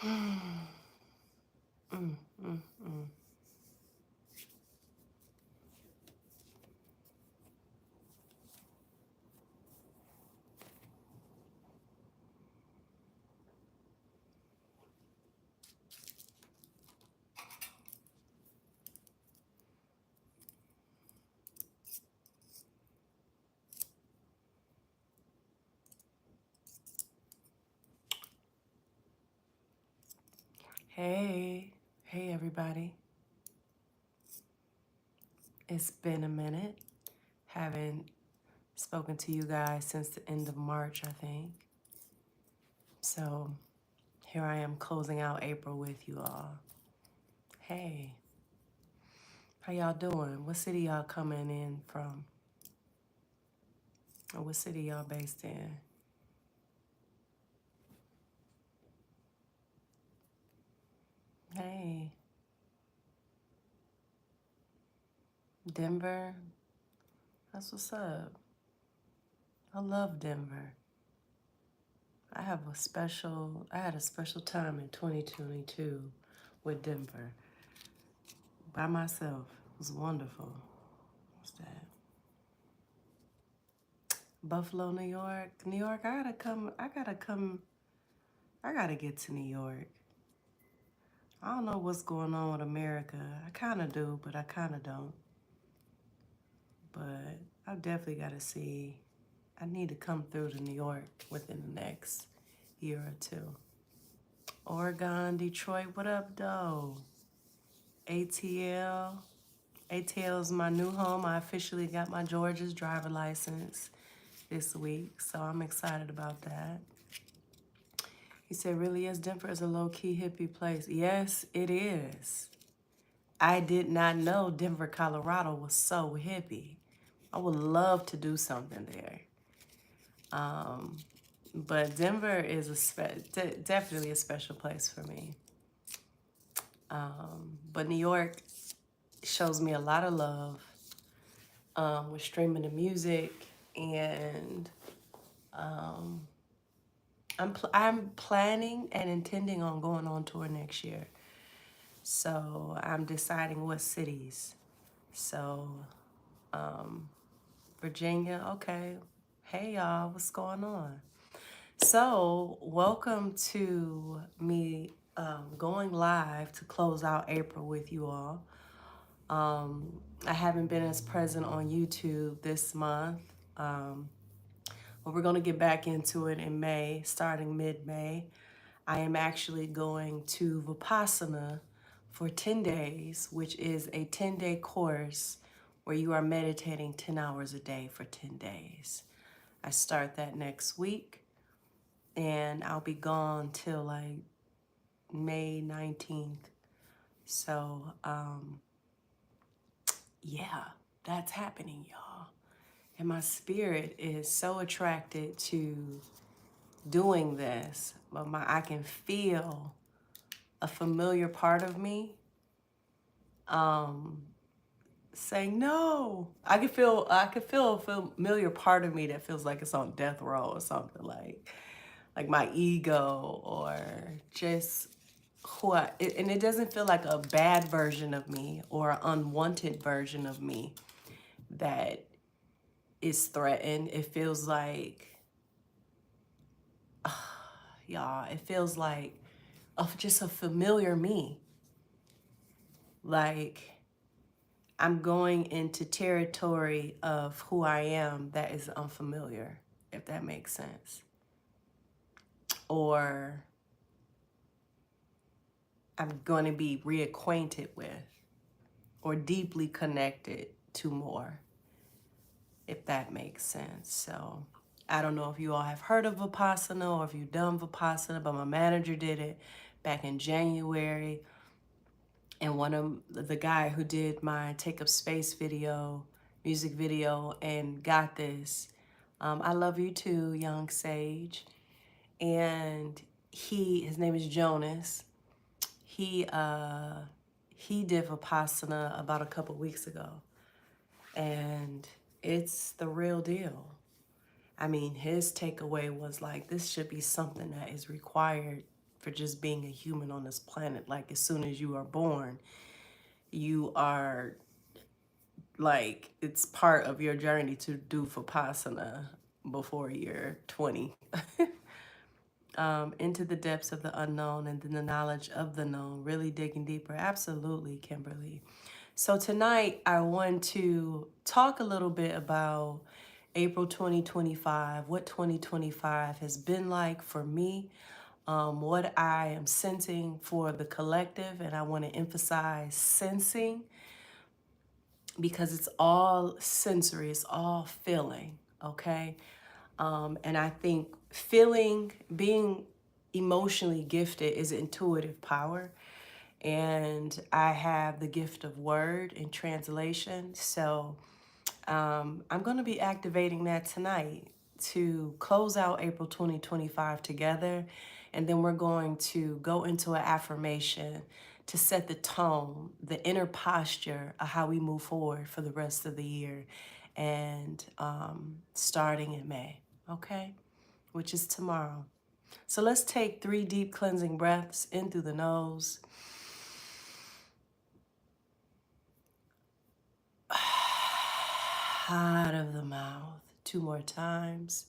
Mm, mm, mm. Hey, hey everybody. It's been a minute. Haven't spoken to you guys since the end of March, I think. So here I am closing out April with you all. Hey, how y'all doing? What city y'all coming in from? Or what city y'all based in? Hey, Denver. That's what's up. I love Denver. I had a special time in 2022 with Denver by myself. It was wonderful. What's that? Buffalo, New York. New York, I gotta get to New York. I don't know what's going on with America. I kind of do, but I kind of don't. But I definitely gotta see. I need to come through to New York within the next year or two. Oregon, Detroit, what up, though? ATL. ATL is my new home. I officially got my Georgia's driver license this week, so I'm excited about that. He said, really is Denver is a low-key hippie place. Yes, it is. I did not know Denver, Colorado was so hippie. I would love to do something there. But Denver is definitely a special place for me. But New York shows me a lot of love with streaming the music, and I'm planning and intending on going on tour next year. So I'm deciding what cities. So Virginia, okay. Hey y'all, what's going on? So welcome to me going live to close out April with you all. I haven't been as present on YouTube this month, but we're going to get back into it in May, starting mid-May. I am actually going to Vipassana for 10 days, which is a 10-day course where you are meditating 10 hours a day for 10 days. I start that next week, and I'll be gone till like May 19th. So, yeah, that's happening, y'all. And my spirit is so attracted to doing this, but I can feel a familiar part of me saying no. I can feel a familiar part of me that feels like it's on death row or something, like my ego or just and it doesn't feel like a bad version of me or an unwanted version of me that is threatened. It feels like, y'all, it feels like just a familiar me. Like I'm going into territory of who I am that is unfamiliar, if that makes sense. Or I'm going to be reacquainted with or deeply connected to more, if that makes sense. So I don't know if you all have heard of Vipassana or if you've done Vipassana, but my manager did it back in January. And one of the guy who did my Take Up Space video, music video, and got this, I love you too, young sage. And his name is Jonas. He did Vipassana about a couple weeks ago, and it's the real deal. I mean, his takeaway was like, this should be something that is required for just being a human on this planet. Like, as soon as you are born, you are like, it's part of your journey to do Vipassana before you're 20. Into the depths of the unknown and then the knowledge of the known, really digging deeper. Absolutely, Kimberly. So tonight I want to talk a little bit about April 2025, what 2025 has been like for me, what I am sensing for the collective, and I want to emphasize sensing because it's all sensory, it's all feeling, okay? And I think feeling, being emotionally gifted is intuitive power. And I have the gift of word and translation. So I'm going to be activating that tonight to close out April 2025 together. And then we're going to go into an affirmation to set the tone, the inner posture of how we move forward for the rest of the year and starting in May, okay? Which is tomorrow. So let's take 3 deep cleansing breaths in through the nose. Out of the mouth. 2 more times.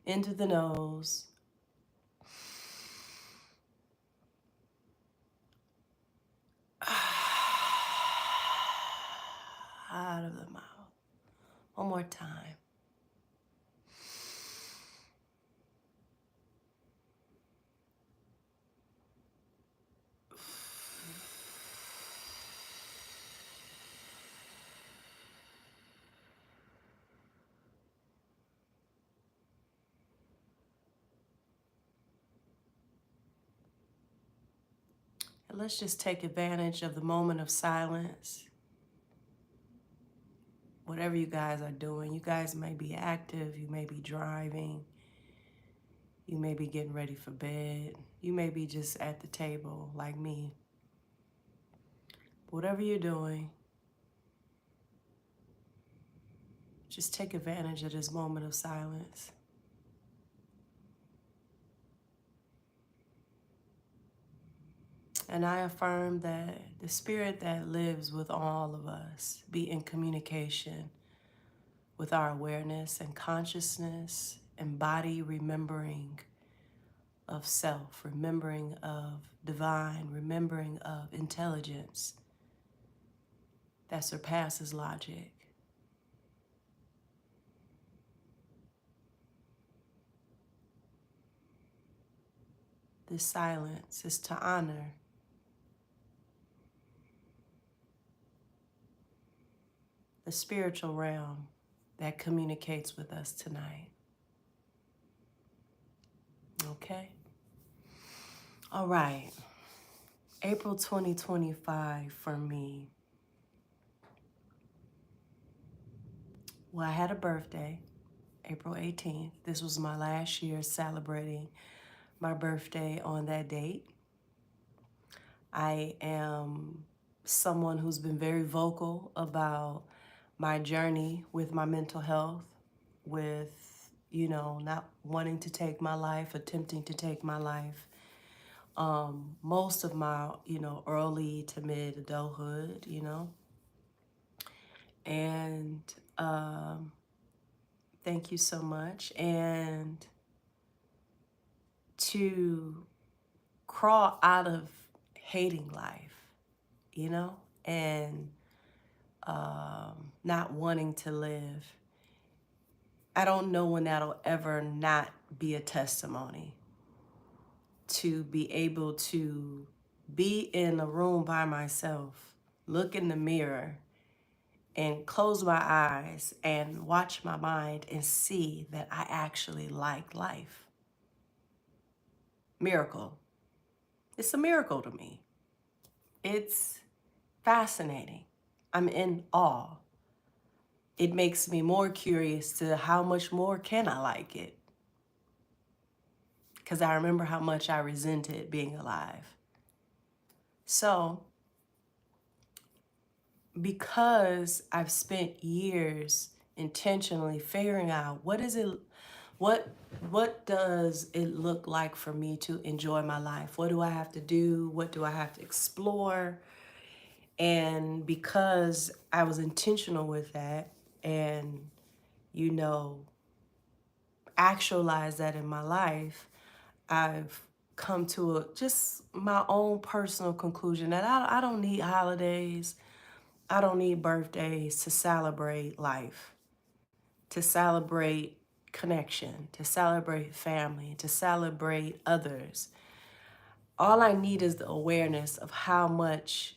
Into the nose. Out of the mouth. 1 more time. And let's just take advantage of the moment of silence. Whatever you guys are doing, you guys may be active, you may be driving, you may be getting ready for bed, you may be just at the table like me. Whatever you're doing, just take advantage of this moment of silence. And I affirm that the spirit that lives with all of us be in communication with our awareness and consciousness and body remembering of self, remembering of divine, remembering of intelligence that surpasses logic. This silence is to honor the spiritual realm that communicates with us tonight. Okay? All right. April 2025 for me. Well, I had a birthday, April 18th. This was my last year celebrating my birthday on that date. I am someone who's been very vocal about my journey with my mental health, with, not wanting to take my life, attempting to take my life. Most of my, early to mid adulthood, and thank you so much. And to crawl out of hating life, and not wanting to live. I don't know when that'll ever not be a testimony to be able to be in a room by myself, look in the mirror, and close my eyes and watch my mind and see that I actually like life. Miracle. It's a miracle to me. It's fascinating. I'm in awe. It makes me more curious to how much more can I like it? Because I remember how much I resented being alive. So, because I've spent years intentionally figuring out what What what does it look like for me to enjoy my life? What do I have to do? What do I have to explore? And because I was intentional with that and, you know, actualize that in my life, I've come to just my own personal conclusion that I don't need holidays. I don't need birthdays to celebrate life, to celebrate connection, to celebrate family, to celebrate others. All I need is the awareness of how much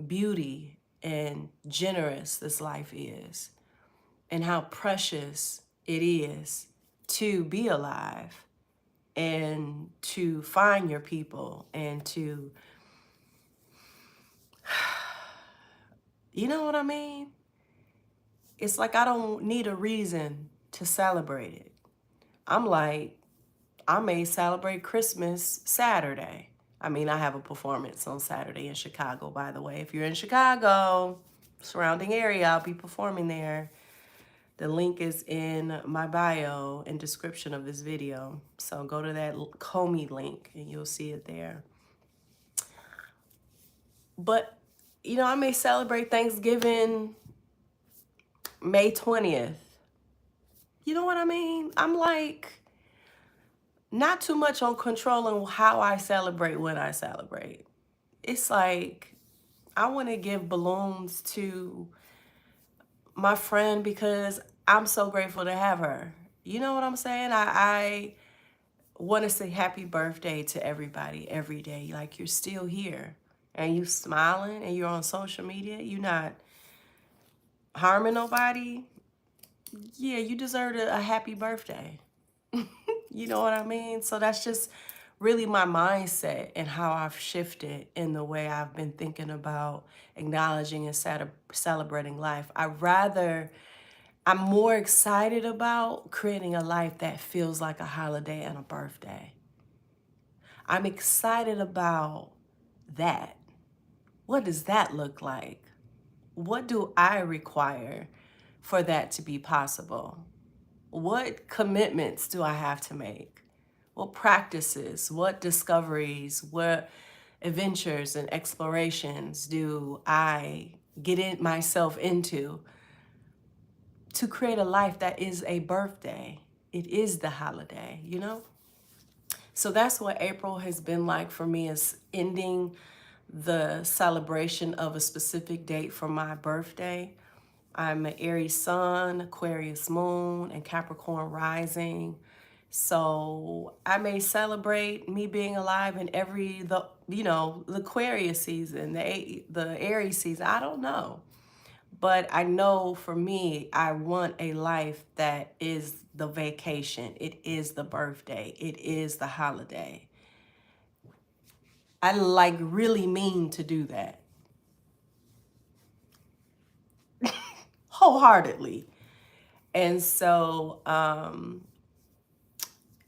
beauty and generous this life is, and how precious it is to be alive and to find your people and to, you know what I mean? It's like I don't need a reason to celebrate it. I'm like, I may celebrate Christmas Saturday. I mean, I have a performance on Saturday in Chicago, by the way. If you're in Chicago, surrounding area, I'll be performing there. The link is in my bio and description of this video. So go to that Comey link and you'll see it there. But, you know, I may celebrate Thanksgiving May 20th. You know what I mean? I'm like, not too much on controlling how I celebrate when I celebrate. It's like, I want to give balloons to my friend because I'm so grateful to have her. You know what I'm saying? I want to say happy birthday to everybody every day. Like, you're still here and you smiling and you're on social media. You're not harming nobody. Yeah, you deserve a happy birthday. You know what I mean? So that's just really my mindset and how I've shifted in the way I've been thinking about acknowledging and celebrating life. I'm more excited about creating a life that feels like a holiday and a birthday. I'm excited about that. What does that look like? What do I require for that to be possible? What commitments do I have to make? What practices, what discoveries, what adventures and explorations do I get in myself into to create a life that is a birthday? It is the holiday, you know? So that's what April has been like for me, is ending the celebration of a specific date for my birthday. I'm an Aries sun, Aquarius moon, and Capricorn rising. So I may celebrate me being alive in the Aquarius season, the Aries season. I don't know. But I know for me, I want a life that is the vacation. It is the birthday. It is the holiday. I like really mean to do that wholeheartedly. And so,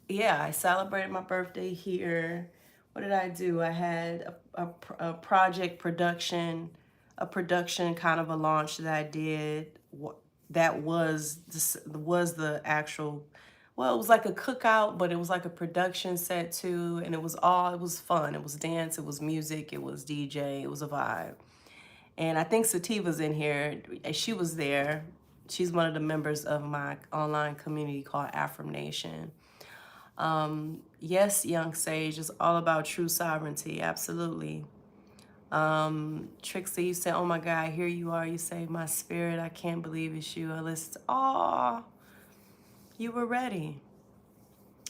yeah, I celebrated my birthday here. What did I do? I had a project production, a production kind of a launch that I did. That was the actual, well, it was like a cookout, but it was like a production set too, and it was fun. It was dance, it was music, it was DJ, it was a vibe. And I think Sativa's in here. She was there. She's one of the members of my online community called Affirmation. Yes, young sage, it's all about true sovereignty. Absolutely. Trixie, you said, "Oh my God, here you are. You saved my spirit. I can't believe it's you." Alyssa, oh, you were ready.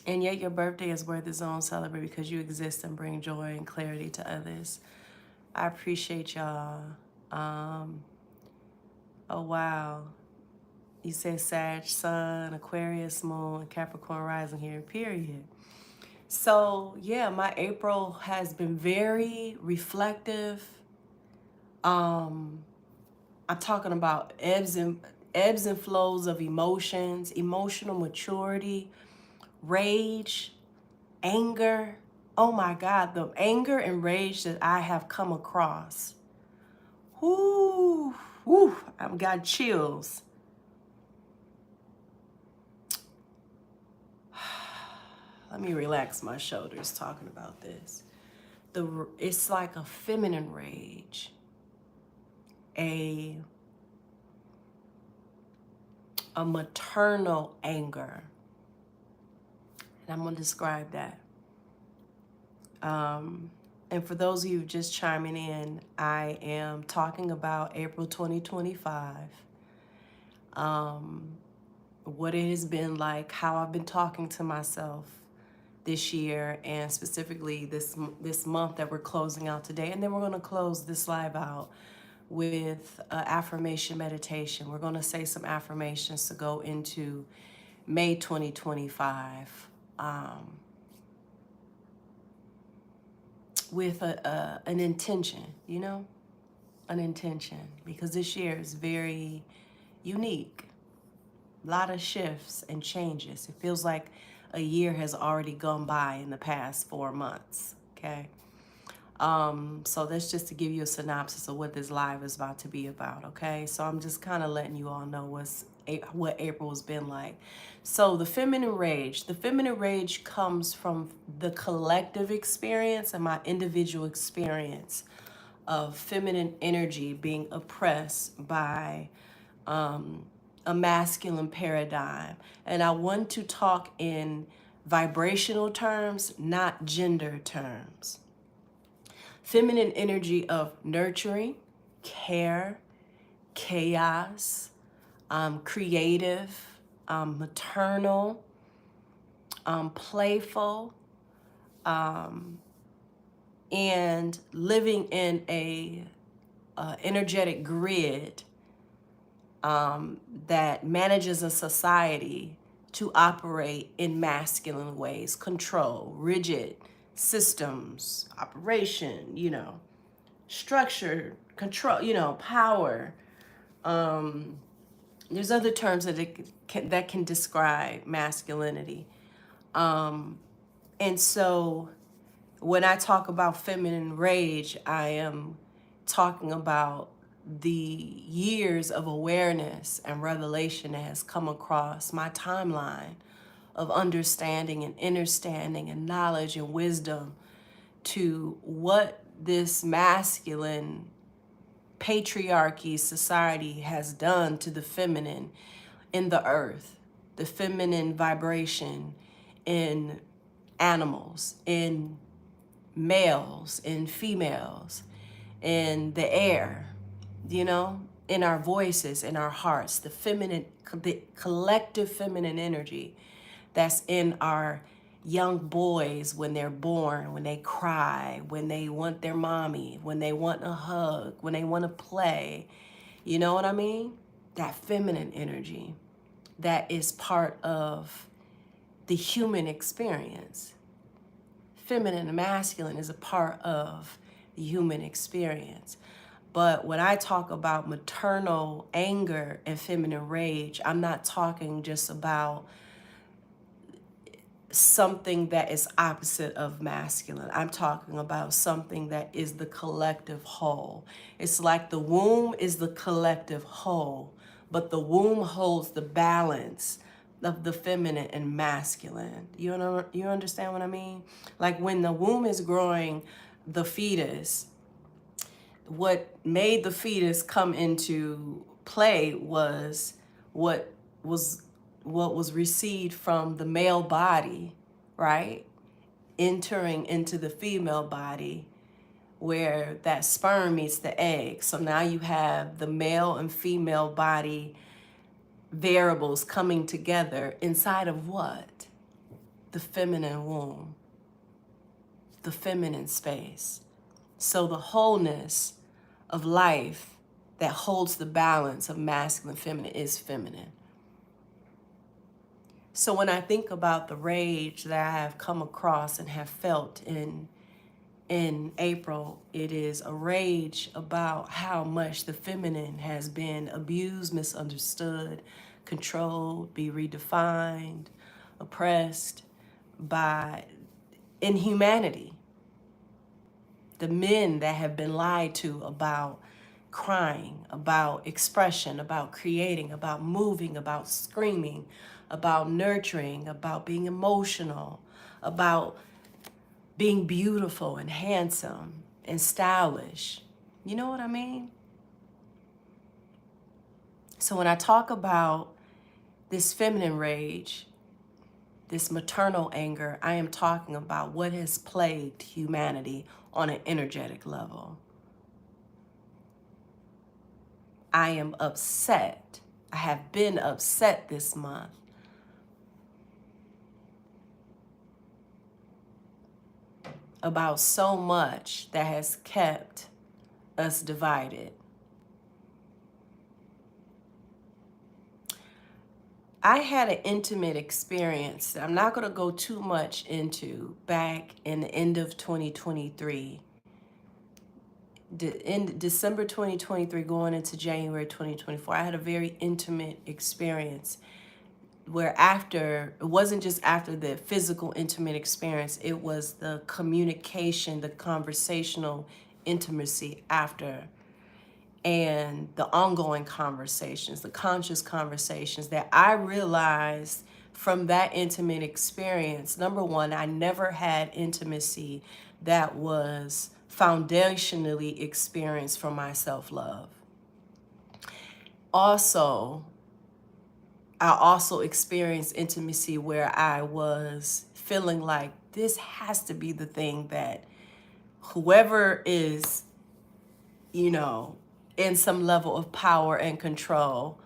And yet your birthday is worth its own celebrate because you exist and bring joy and clarity to others. I appreciate y'all. Oh, wow. You said Sag, Sun, Aquarius, Moon, Capricorn rising here, period. So yeah, my April has been very reflective. I'm talking about ebbs and flows of emotions, emotional maturity, rage, anger. Oh my God, the anger and rage that I have come across. Whoo, whoo, I've got chills. let me relax my shoulders talking about this. It's like a feminine rage, a maternal anger. And I'm going to describe that. And for those of you just chiming in, I am talking about April 2025. What it has been like, how I've been talking to myself this year, and specifically this month that we're closing out today. And then we're going to close this live out with affirmation meditation. We're going to say some affirmations to go into May 2025 with an intention, an intention, because this year is very unique. A lot of shifts and changes. It feels like a year has already gone by in the past 4 months, okay? So that's just to give you a synopsis of what this live is about to be about, okay? So I'm just kind of letting you all know what April has been like. So the feminine rage comes from the collective experience and my individual experience of feminine energy being oppressed by a masculine paradigm. And I want to talk in vibrational terms, not gender terms. Feminine energy of nurturing, care, chaos, creative, maternal, playful, and living in a energetic grid that manages a society to operate in masculine ways, control, rigid systems, operation, structure, control, power. There's other terms that can describe masculinity. And so when I talk about feminine rage, I am talking about the years of awareness and revelation that has come across my timeline of understanding and understanding and knowledge and wisdom to what this masculine patriarchy society has done to the feminine in the earth, the feminine vibration in animals, in males, in females, in the air, in our voices, in our hearts, the collective feminine energy that's in our young boys when they're born, when they cry, when they want their mommy, when they want a hug, when they want to play. You know what I mean? That feminine energy that is part of the human experience. Feminine and masculine is a part of the human experience. But when I talk about maternal anger and feminine rage, I'm not talking just about something that is opposite of masculine. I'm talking about something that is the collective whole. It's like the womb is the collective whole, but the womb holds the balance of the feminine and masculine. You understand what I mean? Like when the womb is growing the fetus, what made the fetus come into play was what was received from the male body, right? Entering into the female body where that sperm meets the egg. So now you have the male and female body variables coming together inside of what? The feminine womb, the feminine space. So the wholeness of life that holds the balance of masculine and feminine is feminine. So when I think about the rage that I have come across and have felt in April, it is a rage about how much the feminine has been abused, misunderstood, controlled, be redefined, oppressed by inhumanity. The men that have been lied to about crying, about expression, about creating, about moving, about screaming, about nurturing, about being emotional, about being beautiful and handsome and stylish. You know what I mean? So when I talk about this feminine rage, this maternal anger, I am talking about what has plagued humanity on an energetic level. I am upset. I have been upset this month about so much that has kept us divided. I had an intimate experience that I'm not going to go too much into back in the end of 2023. In December 2023 going into January 2024, I had a very intimate experience where it wasn't just after the physical intimate experience, it was the communication, the conversational intimacy after, and the ongoing conversations, the conscious conversations that I realized from that intimate experience. Number one, I never had intimacy that was foundationally experienced from my self-love. I also experienced intimacy where I was feeling like this has to be the thing that whoever is, in some level of power and control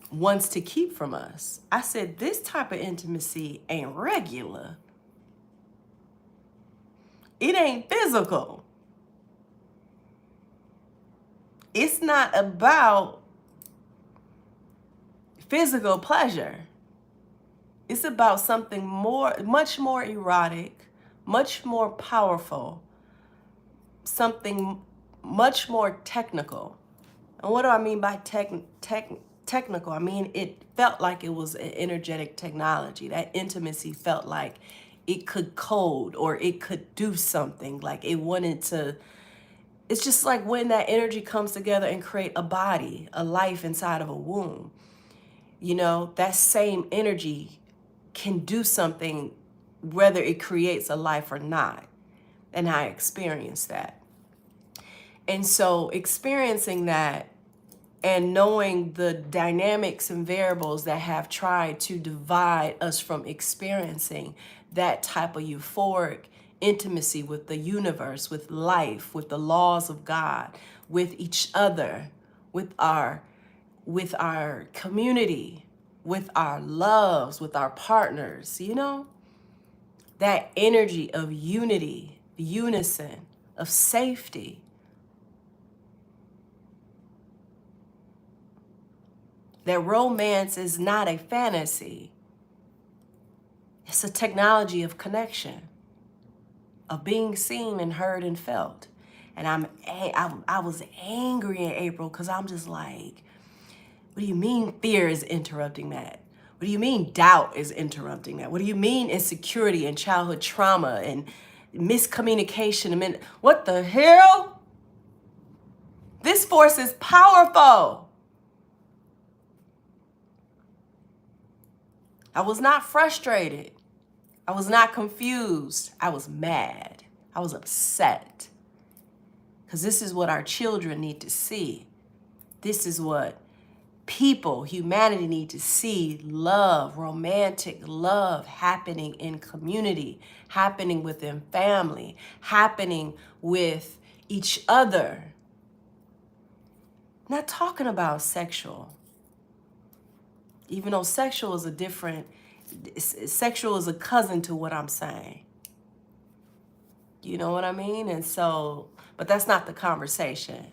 wants to keep from us. I said, this type of intimacy ain't regular. It ain't physical. It's not about physical pleasure. It's about something much more erotic, much more powerful, something much more technical. And what do I mean by technical? I mean, it felt like it was an energetic technology. That intimacy felt like it could code or it could do something. Like it wanted to, it's just like when that energy comes together and create a body, a life inside of a womb. That same energy can do something whether it creates a life or not. And I experienced that. And so experiencing that and knowing the dynamics and variables that have tried to divide us from experiencing that type of euphoric intimacy with the universe, with life, with the laws of God, with each other, with our community, with our loves, with our partners, that energy of unity, unison, of safety. That romance is not a fantasy. It's a technology of connection, of being seen and heard and felt. And I was angry in April because I'm just like, what do you mean fear is interrupting that? What do you mean doubt is interrupting that? What do you mean insecurity and childhood trauma and miscommunication? I mean, what the hell? This force is powerful. I was not frustrated. I was not confused. I was mad. I was upset. Because this is what our children need to see. This is what humanity need to see. Love, romantic love happening in community, happening within family, happening with each other. Not talking about sexual. Even though sexual is sexual is a cousin to what I'm saying. You know what I mean? And so, but that's not the conversation.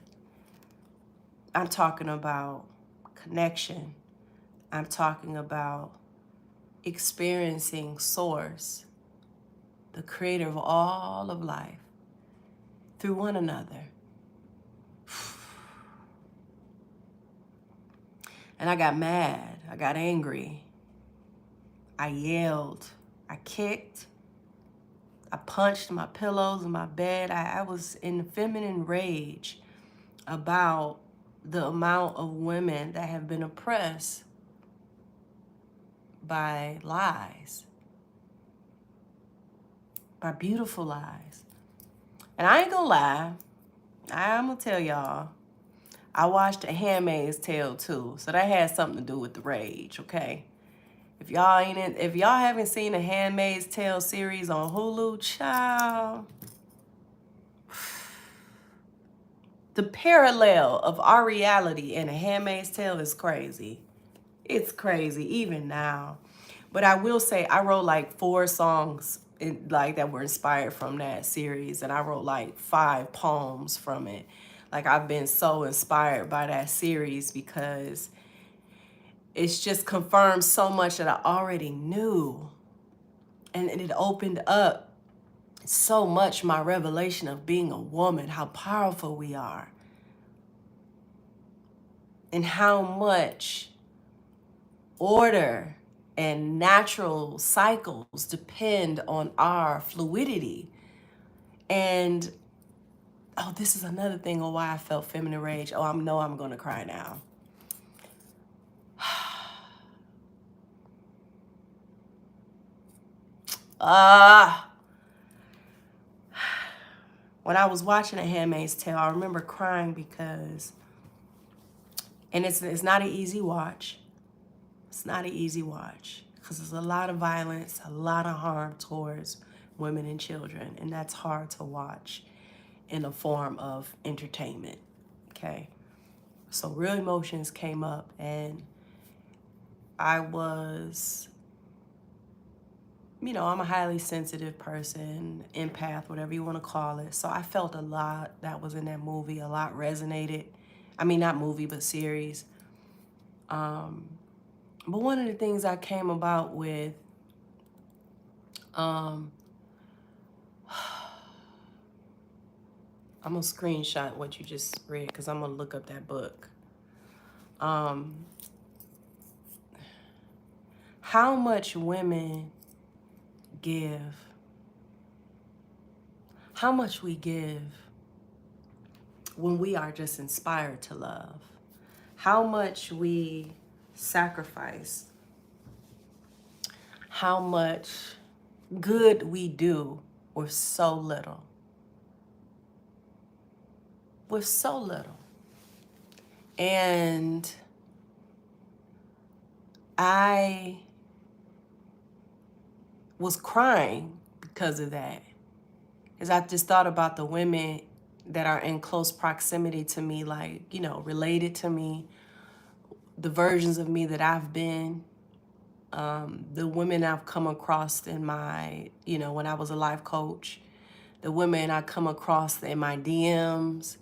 I'm talking about connection. I'm talking about experiencing Source, the creator of all of life, through one another. And I got mad. I got angry. I yelled. I kicked. I punched my pillows in my bed. I was in feminine rage about the amount of women that have been oppressed by lies. by beautiful lies. And I ain't gonna lie, I'm gonna tell y'all, I watched A Handmaid's Tale too, so that had something to do with the rage, okay? If y'all haven't seen a Handmaid's Tale series on Hulu, child, the parallel of our reality and A Handmaid's Tale is crazy. It's crazy, even now. But I will say, I wrote like 4 songs that were inspired from that series, and I wrote like 5 poems from it. Like, I've been so inspired by that series because it's just confirmed so much that I already knew. And it opened up so much my revelation of being a woman, how powerful we are, and how much order and natural cycles depend on our fluidity. And oh, this is another thing on why I felt feminine rage. Oh, I'm going to cry now. When I was watching A Handmaid's Tale, I remember crying because, and it's not an easy watch. It's not an easy watch because there's a lot of violence, a lot of harm towards women and children, and that's hard to watch in a form of entertainment, okay? So real emotions came up, and I was, I'm a highly sensitive person, empath, whatever you want to call it. So I felt a lot that was in that movie, a lot resonated. I mean, not movie, but series. But one of the things I came about with, I'm gonna screenshot what you just read because I'm gonna look up that book. How much women give, how much we give when we are just inspired to love, how much we sacrifice, how much good we do with so little. With so little. And I was crying because of that. Because I just thought about the women that are in close proximity to me, like, related to me, the versions of me that I've been, the women I've come across in my, when I was a life coach, the women I come across in my DMs,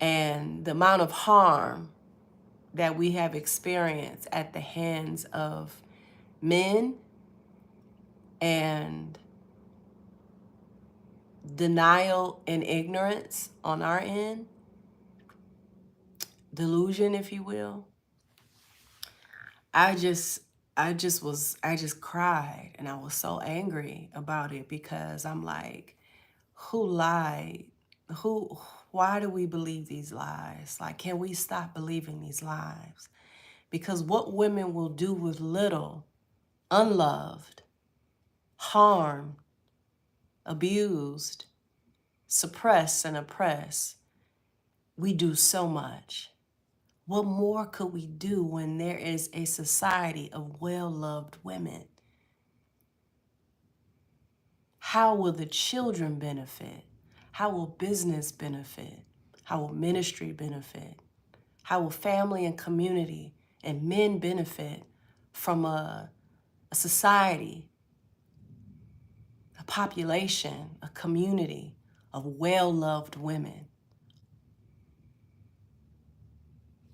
and the amount of harm that we have experienced at the hands of men and denial and ignorance on our end, delusion, if you will. I just cried, and I was so angry about it because I'm like, who lied? Why do we believe these lies? Like, can we stop believing these lies? Because what women will do with little, unloved, harmed, abused, suppressed, and oppressed, we do so much. What more could we do when there is a society of well-loved women? How will the children benefit? How will business benefit? How will ministry benefit? How will family and community and men benefit from a society, a population, a community of well-loved women?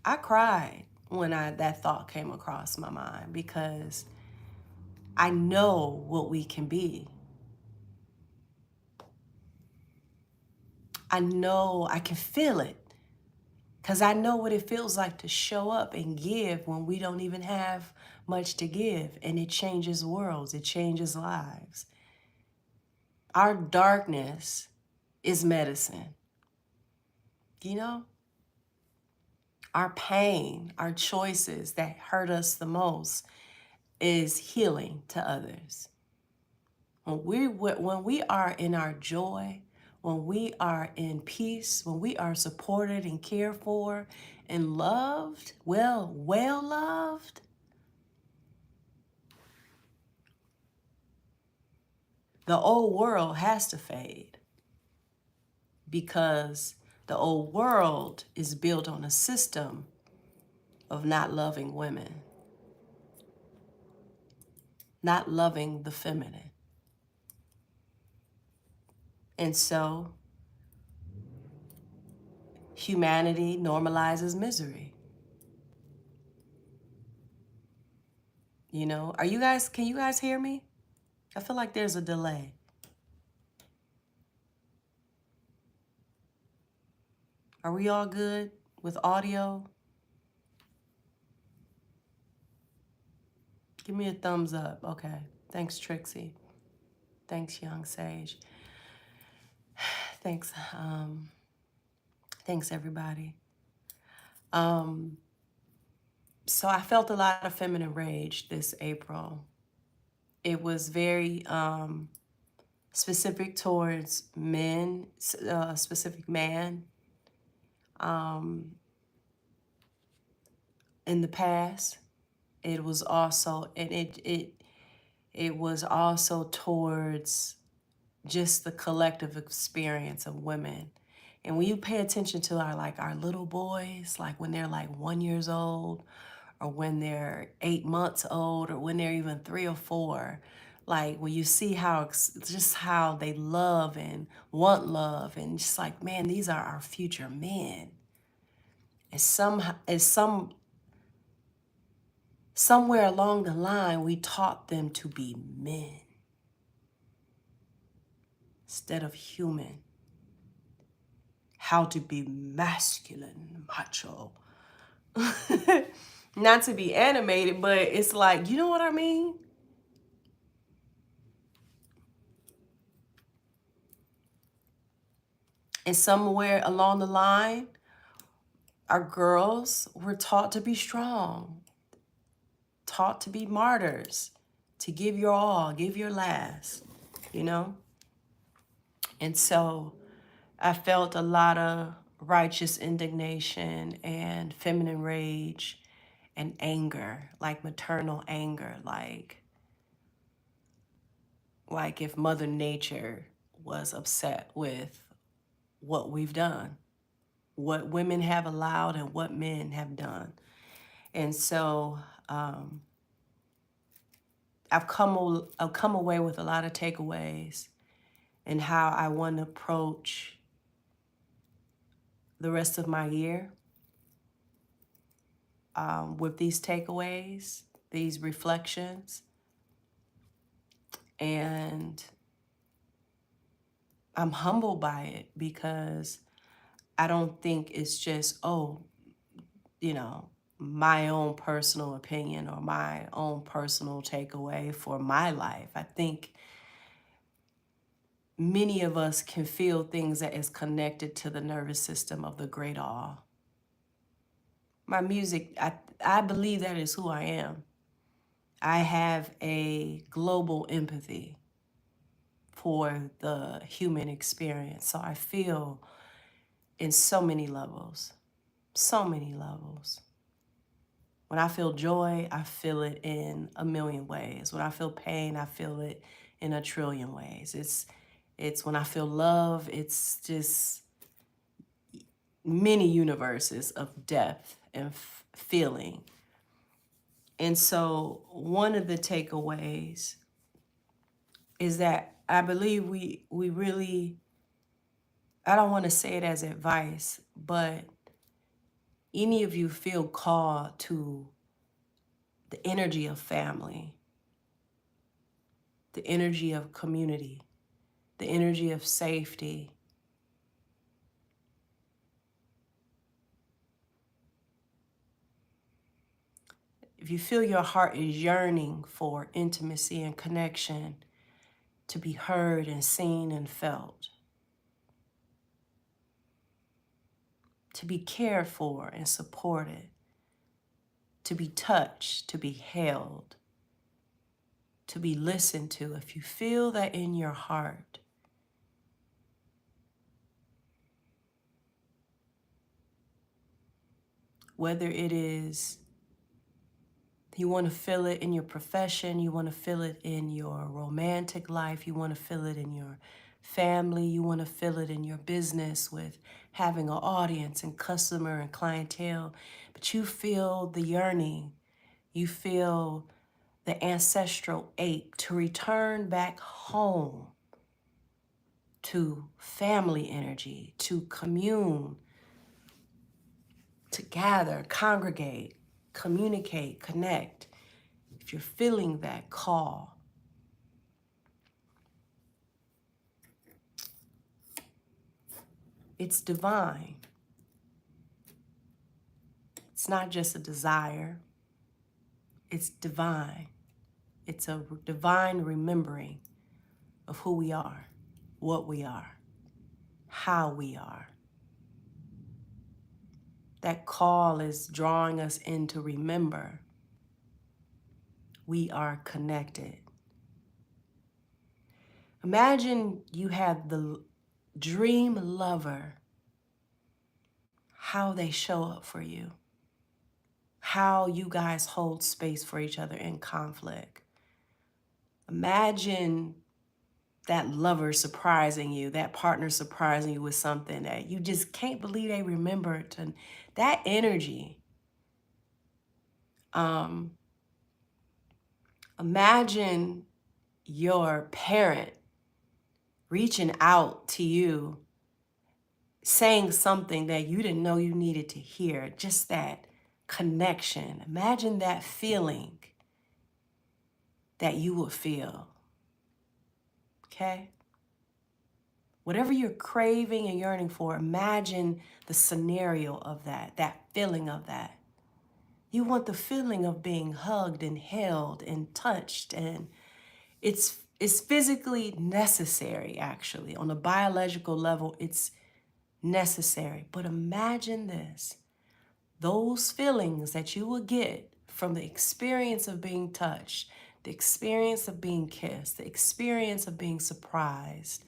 I cried when that thought came across my mind because I know what we can be. I know, I can feel it because I know what it feels like to show up and give when we don't even have much to give, and it changes worlds, it changes lives. Our darkness is medicine. Our pain, our choices that hurt us the most is healing to others. When we are in our joy, when we are in peace, when we are supported and cared for and loved, well loved, the old world has to fade, because the old world is built on a system of not loving women, not loving the feminine. And so humanity normalizes misery. You know, can you guys hear me? I feel like there's a delay. Are we all good with audio? Give me a thumbs up. Okay. Thanks, Trixie. Thanks, Young Sage. Thanks. Thanks, everybody. So I felt a lot of feminine rage this April. It was very specific towards men, specific man. In the past, it was also, and it was also towards just the collective experience of women. And when you pay attention to our little boys, like when they're like 1 year old, or when they're 8 months old, or when they're even 3 or 4, like when you see just how they love and want love, and just like, man, these are our future men. And somewhere along the line, we taught them to be men instead of human. How to be masculine, macho. Not to be animated, but it's like, you know what I mean? And somewhere along the line, our girls were taught to be strong, taught to be martyrs, to give your all, give your last, you know? And so I felt a lot of righteous indignation and feminine rage and anger, like maternal anger, like if Mother Nature was upset with what we've done, what women have allowed and what men have done. And so I've come away with a lot of takeaways and how I want to approach the rest of my year with these takeaways, these reflections. And I'm humbled by it, because I don't think it's just, my own personal opinion or my own personal takeaway for my life. I think many of us can feel things that is connected to the nervous system of the great all. My music, I believe that is who I am. I have a global empathy for the human experience. So I feel in so many levels, so many levels. When I feel joy, I feel it in a million ways. When I feel pain, I feel it in a trillion ways. It's when I feel love, it's just many universes of depth and feeling. And so one of the takeaways is that I believe we really, I don't want to say it as advice, but any of you feel called to the energy of family, the energy of community, the energy of safety, if you feel your heart is yearning for intimacy and connection, to be heard and seen and felt, to be cared for and supported, to be touched, to be held, to be listened to, if you feel that in your heart, whether it is you want to feel it in your profession, you want to feel it in your romantic life, you want to feel it in your family, you want to feel it in your business with having an audience and customer and clientele, but you feel the yearning, you feel the ancestral ache to return back home to family energy, to commune, to gather, congregate, communicate, connect. If you're feeling that call, it's divine. It's not just a desire, it's divine. It's a divine remembering of who we are, what we are, how we are. That call is drawing us in to remember we are connected. Imagine you had the dream lover, how they show up for you, how you guys hold space for each other in conflict. Imagine that lover surprising you, that partner surprising you with something that you just can't believe they remembered. And that energy. Imagine your parent reaching out to you, saying something that you didn't know you needed to hear, just that connection. Imagine that feeling that you would feel, okay? Whatever you're craving and yearning for, imagine the scenario of that feeling of that. You want the feeling of being hugged and held and touched, and it's physically necessary, actually. On a biological level, it's necessary. But imagine this, those feelings that you will get from the experience of being touched, the experience of being kissed, the experience of being surprised,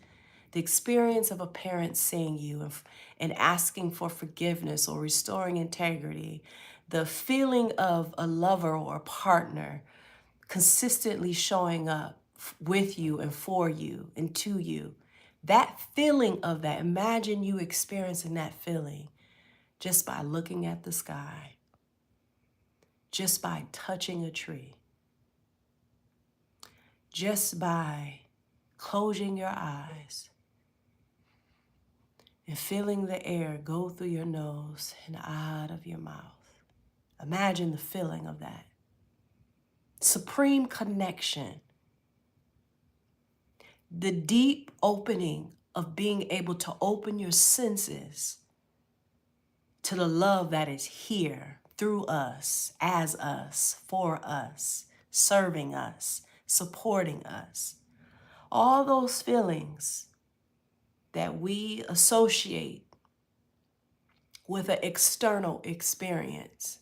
the experience of a parent seeing you and asking for forgiveness or restoring integrity, the feeling of a lover or a partner consistently showing up with you and for you and to you. That feeling of that, imagine you experiencing that feeling just by looking at the sky, just by touching a tree, just by closing your eyes and feeling the air go through your nose and out of your mouth. Imagine the feeling of that. Supreme connection. The deep opening of being able to open your senses to the love that is here through us, as us, for us, serving us, supporting us. All those feelings that we associate with an external experience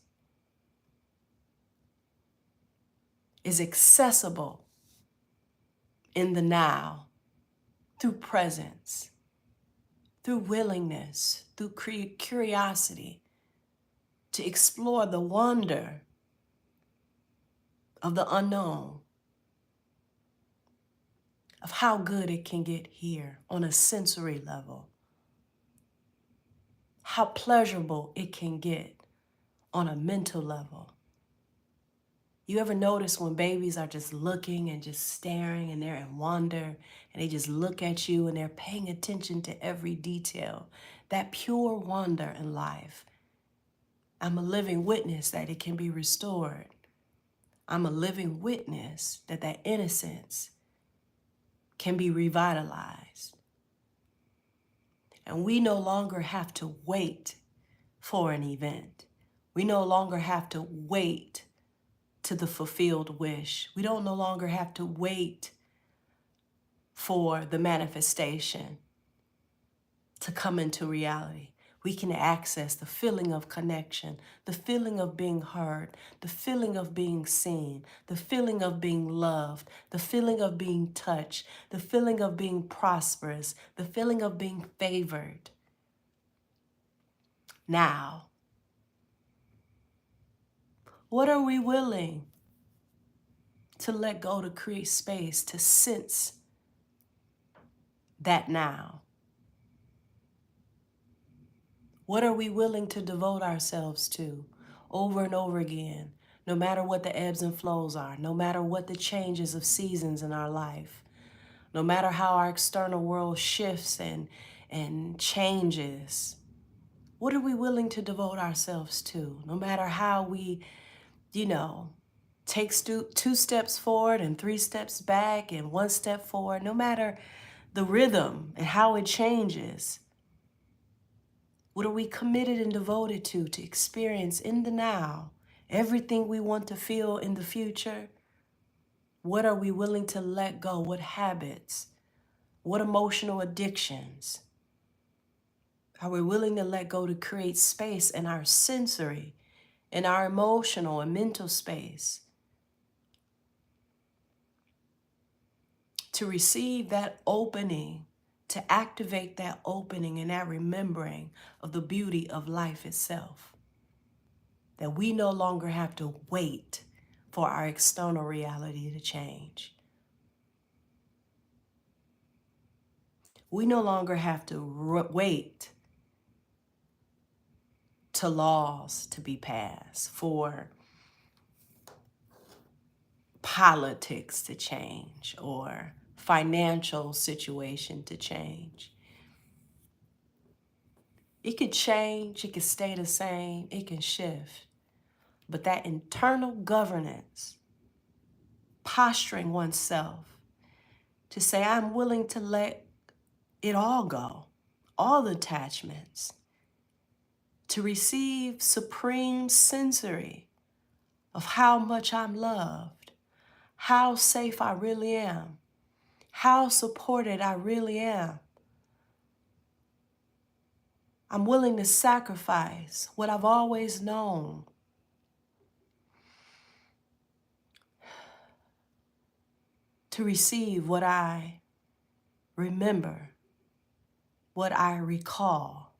is accessible in the now through presence, through willingness, through curiosity to explore the wonder of the unknown, of how good it can get here on a sensory level, how pleasurable it can get on a mental level. You ever notice when babies are just looking and just staring and they're in wonder and they just look at you and they're paying attention to every detail? That pure wonder in life. I'm a living witness that it can be restored. I'm a living witness that that innocence can be revitalized. And we no longer have to wait for an event. We no longer have to wait to the fulfilled wish. We don't no longer have to wait for the manifestation to come into reality. We can access the feeling of connection, the feeling of being heard, the feeling of being seen, the feeling of being loved, the feeling of being touched, the feeling of being prosperous, the feeling of being favored. Now, what are we willing to let go to create space to sense that now? What are we willing to devote ourselves to over and over again, no matter what the ebbs and flows are, no matter what the changes of seasons in our life, no matter how our external world shifts and changes? What are we willing to devote ourselves to, no matter how we, take two steps forward and three steps back and one step forward, no matter the rhythm and how it changes? What are we committed and devoted to experience in the now everything we want to feel in the future? What are we willing to let go? What habits? What emotional addictions? Are we willing to let go to create space in our sensory, in our emotional and mental space, to receive that opening, to activate that opening and that remembering of the beauty of life itself? That we no longer have to wait for our external reality to change. We no longer have to wait to laws to be passed, for politics to change or financial situation to change. It could change, it could stay the same, it can shift. But that internal governance, posturing oneself to say, I'm willing to let it all go, all the attachments, to receive supreme sensory of how much I'm loved, how safe I really am, how supported I really am. I'm willing to sacrifice what I've always known to receive what I remember, what I recall,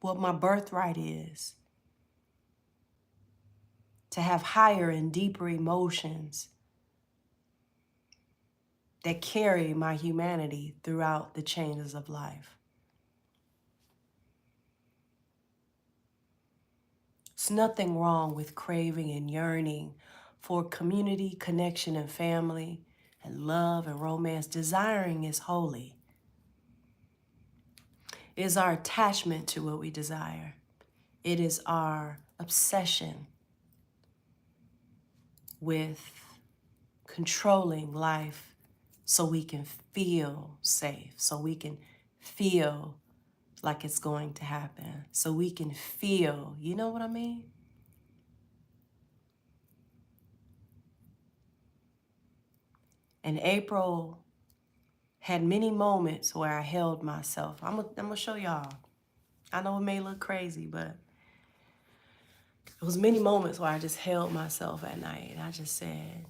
what my birthright is, to have higher and deeper emotions that carry my humanity throughout the changes of life. There's nothing wrong with craving and yearning for community, connection, and family, and love and romance. Desiring is holy. It is our attachment to what we desire. It is our obsession with controlling life so we can feel safe, so we can feel like it's going to happen, so we can feel, you know what I mean? And April had many moments where I held myself. I'm gonna show y'all. I know it may look crazy, but it was many moments where I just held myself at night and I just said,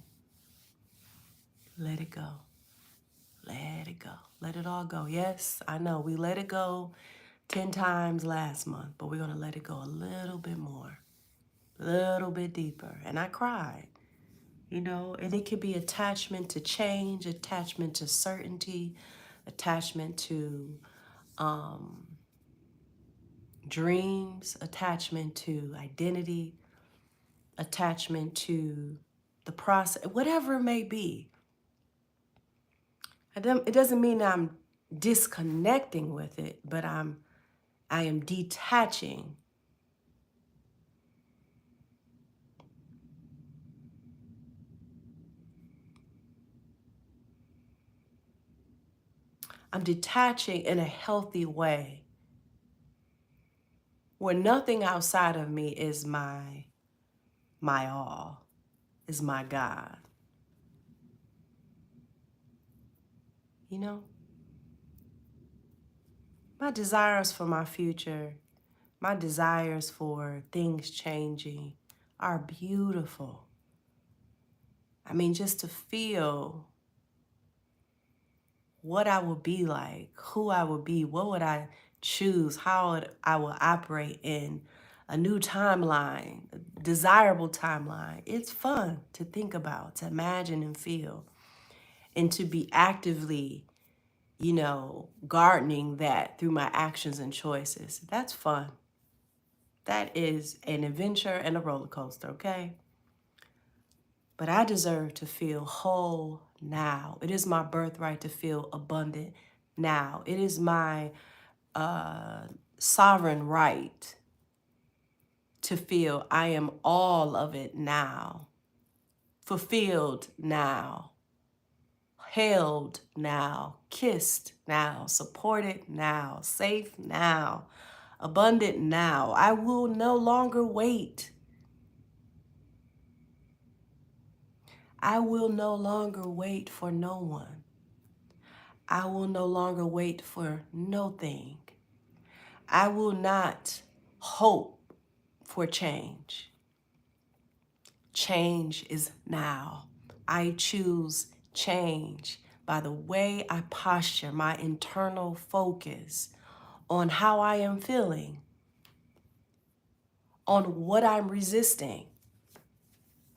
let it go. Let it go. Let it all go. Yes, I know we let it go 10 times last month, but we're going to let it go a little bit more, a little bit deeper. And I cried, and it could be attachment to change, attachment to certainty, attachment to dreams, attachment to identity, attachment to the process, whatever it may be. It doesn't mean I'm disconnecting with it, but I am detaching. I'm detaching in a healthy way where nothing outside of me is my all, is my God. My desires for my future, my desires for things changing are beautiful. I mean, just to feel what I would be like, who I would be, what would I choose, I will operate in a new timeline, a desirable timeline. It's fun to think about, to imagine and feel, and to be actively, gardening that through my actions and choices. That's fun. That is an adventure and a roller coaster, okay? But I deserve to feel whole now. It is my birthright to feel abundant now. It is my sovereign right to feel I am all of it now, fulfilled now, held now, kissed now, supported now, safe now, abundant now. I will no longer wait. I will no longer wait for no one. I will no longer wait for no thing. I will not hope for change. Change is now. I choose change by the way I posture my internal focus on how I am feeling, on what I'm resisting,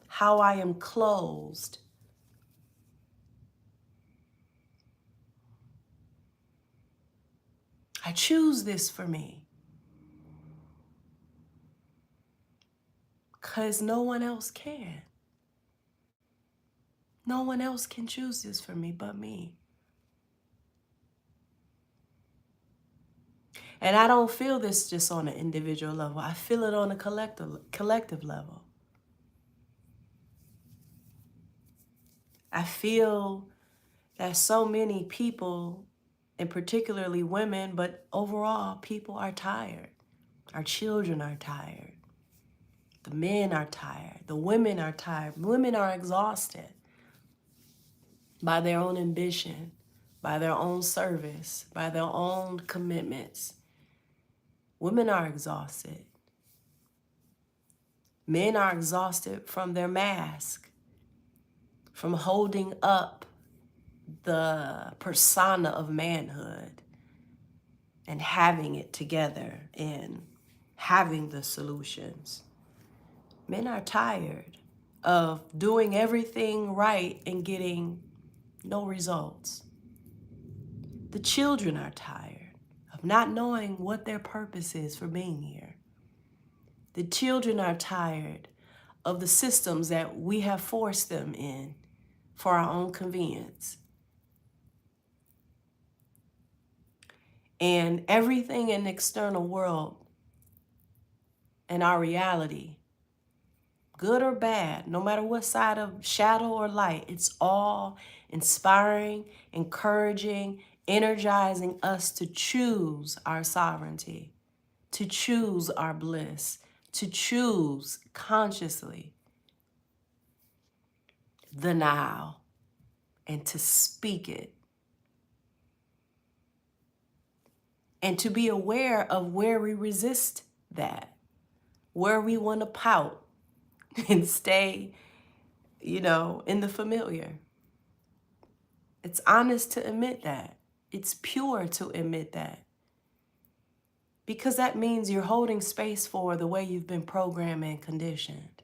how I am closed. I choose this for me because no one else can. No one else can choose this for me but me. And I don't feel this just on an individual level. I feel it on a collective level. I feel that so many people, and particularly women, but overall, people are tired. Our children are tired. The men are tired. The women are tired. Women are exhausted by their own ambition, by their own service, by their own commitments. Women are exhausted. Men are exhausted from their mask, from holding up the persona of manhood and having it together and having the solutions. Men are tired of doing everything right and getting no results. The children are tired of not knowing what their purpose is for being here. The children are tired of the systems that we have forced them in for our own convenience. And everything in the external world and our reality, good or bad, no matter what side of shadow or light, it's all inspiring, encouraging, energizing us to choose our sovereignty, to choose our bliss, to choose consciously the now and to speak it. And to be aware of where we resist that, where we want to pout and stay, in the familiar. It's honest to admit that. It's pure to admit that. Because that means you're holding space for the way you've been programmed and conditioned.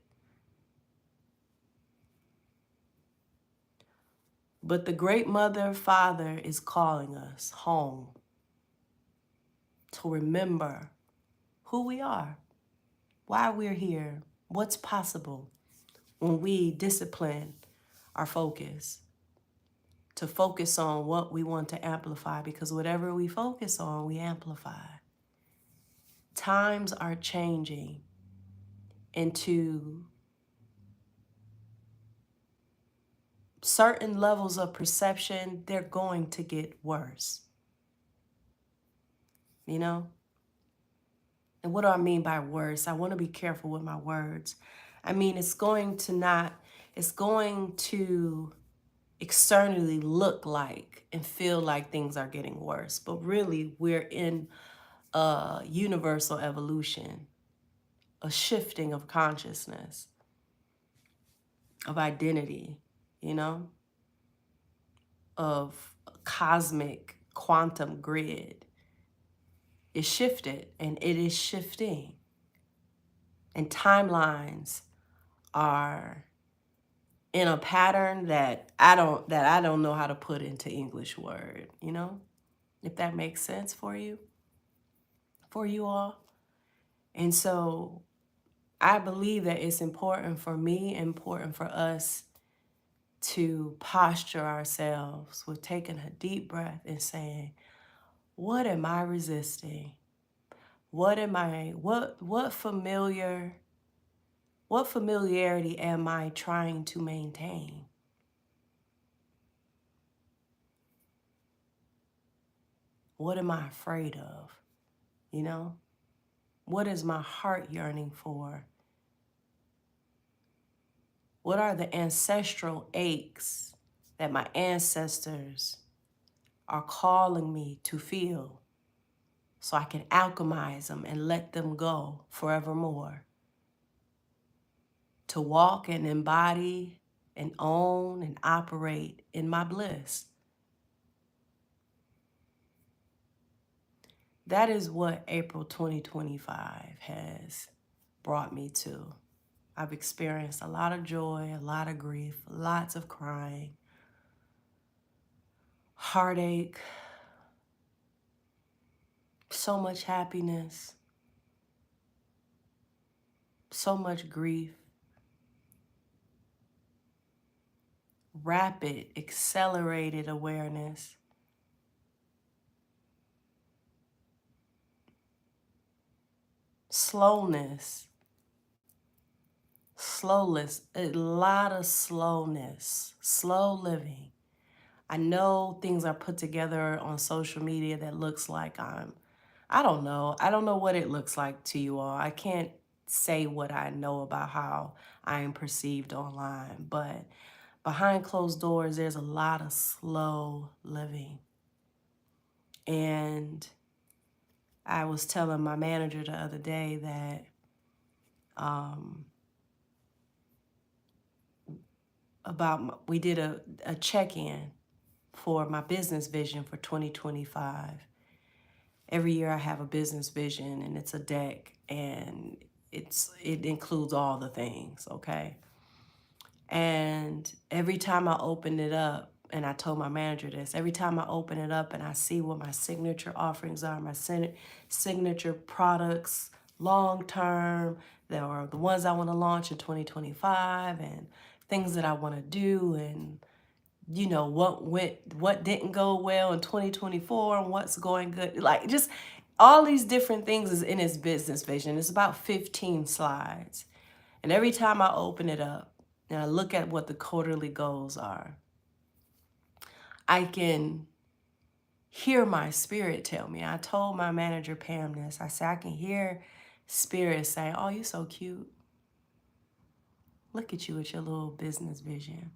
But the great mother, father is calling us home to remember who we are, why we're here, what's possible when we discipline our focus, to focus on what we want to amplify, because whatever we focus on, we amplify. Times are changing into certain levels of perception. They're going to get worse. And what do I mean by worse? I want to be careful with my words. I mean, it's going to externally look like and feel like things are getting worse. But really, we're in a universal evolution, a shifting of consciousness, of identity, you know, of cosmic quantum grid. It shifted and it is shifting. And timelines are in a pattern that I don't know how to put into English word, you know? If that makes sense for you all. And so I believe that it's important for me, important for us to posture ourselves with taking a deep breath and saying, what am I resisting? What familiarity am I trying to maintain? What am I afraid of? You know? What is my heart yearning for? What are the ancestral aches that my ancestors are calling me to feel so I can alchemize them and let them go forevermore? To walk and embody and own and operate in my bliss. That is what April 2025 has brought me to. I've experienced a lot of joy, a lot of grief, lots of crying, heartache, so much happiness, so much grief, rapid, accelerated awareness, slowness, a lot of slowness, slow living. I know things are put together on social media that looks like I don't know. I don't know what it looks like to you all. I can't say what I know about how I am perceived online, but behind closed doors, there's a lot of slow living. And I was telling my manager the other day that we did a check-in for my business vision for 2025. Every year I have a business vision and it's a deck and it includes all the things, okay? And every time I open it up, and I told my manager this, every time I open it up and I see what my signature offerings are, my signature products, long-term, that are the ones I want to launch in 2025 and things that I want to do, and you know, what didn't go well in 2024 and what's going good. Like just all these different things is in his business vision. It's about 15 slides. And every time I open it up and I look at what the quarterly goals are, I can hear my spirit tell me. I told my manager, Pam, this. I said, I can hear spirit say, oh, you're so cute. Look at you with your little business vision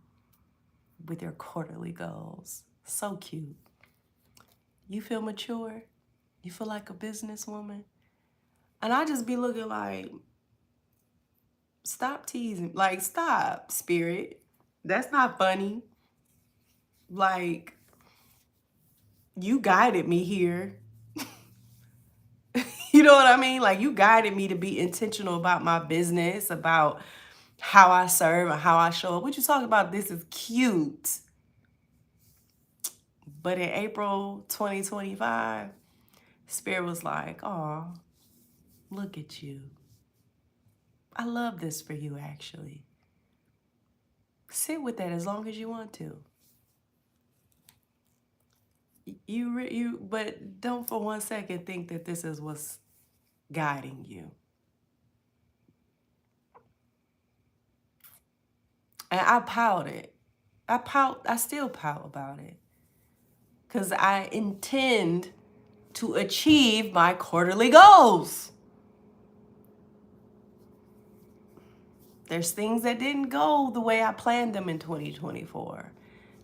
with your quarterly goals. So cute. You feel mature? You feel like a businesswoman? And I just be looking like, stop teasing. Like, stop, spirit. That's not funny. Like, you guided me here. You know what I mean? Like, you guided me to be intentional about my business, about how I serve and how I show up. What you talking about? This is cute. But in April 2025, Spirit was like, oh, look at you. I love this for you, actually. Sit with that as long as you want to. But don't for one second think that this is what's guiding you. And I pouted. I still pout about it. Because I intend to achieve my quarterly goals. There's things that didn't go the way I planned them in 2024.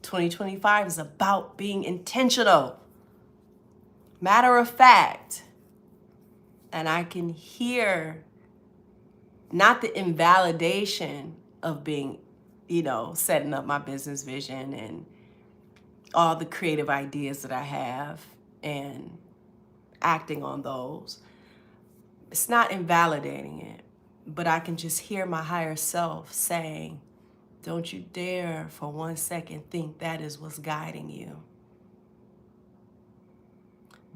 2025 is about being intentional, matter of fact. And I can hear not the invalidation of being, setting up my business vision and all the creative ideas that I have and acting on those. It's not invalidating it, but I can just hear my higher self saying, don't you dare for 1 second think that is what's guiding you.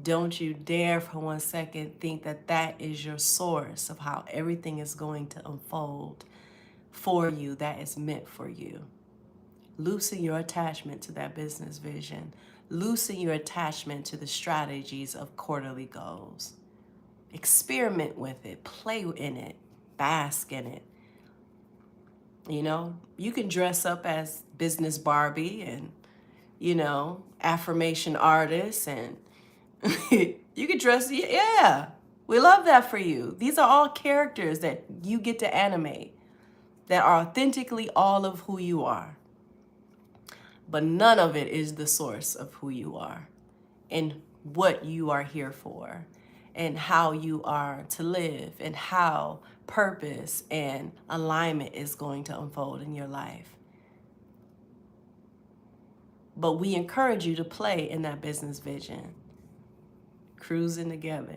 Don't you dare for 1 second think that that is your source of how everything is going to unfold for you, that is meant for you. Loosen your attachment to that business vision. Loosen your attachment to the strategies of quarterly goals. Experiment with it, play in it, bask in it. You can dress up as business Barbie and, affirmation artist, and you can dress, yeah, we love that for you. These are all characters that you get to animate that are authentically all of who you are. But none of it is the source of who you are and what you are here for and how you are to live and how purpose and alignment is going to unfold in your life. But we encourage you to play in that business vision, cruising together,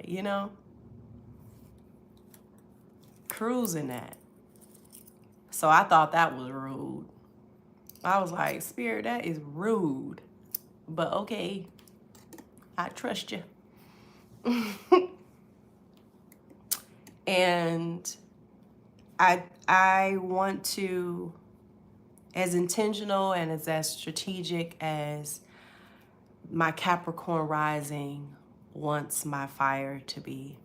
cruising that. So I thought that was rude. I was like, Spirit, that is rude. But okay, I trust you. And I want to, as intentional and as strategic as my Capricorn rising wants my fire to be.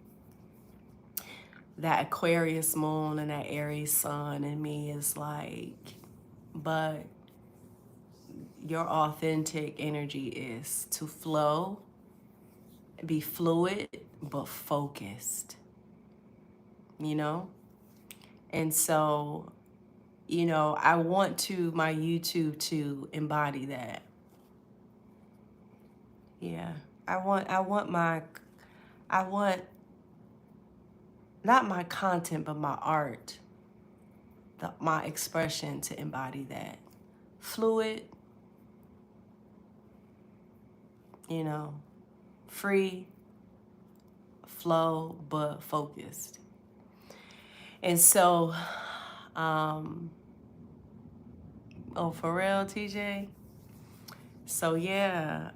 That Aquarius moon and that Aries sun in me is like, but your authentic energy is to flow, be fluid, but focused, And so, I want my YouTube to embody that. Yeah. I want not my content, but my art, my expression to embody that. Fluid, free, flow, but focused. And so, oh, for real, TJ? So yeah,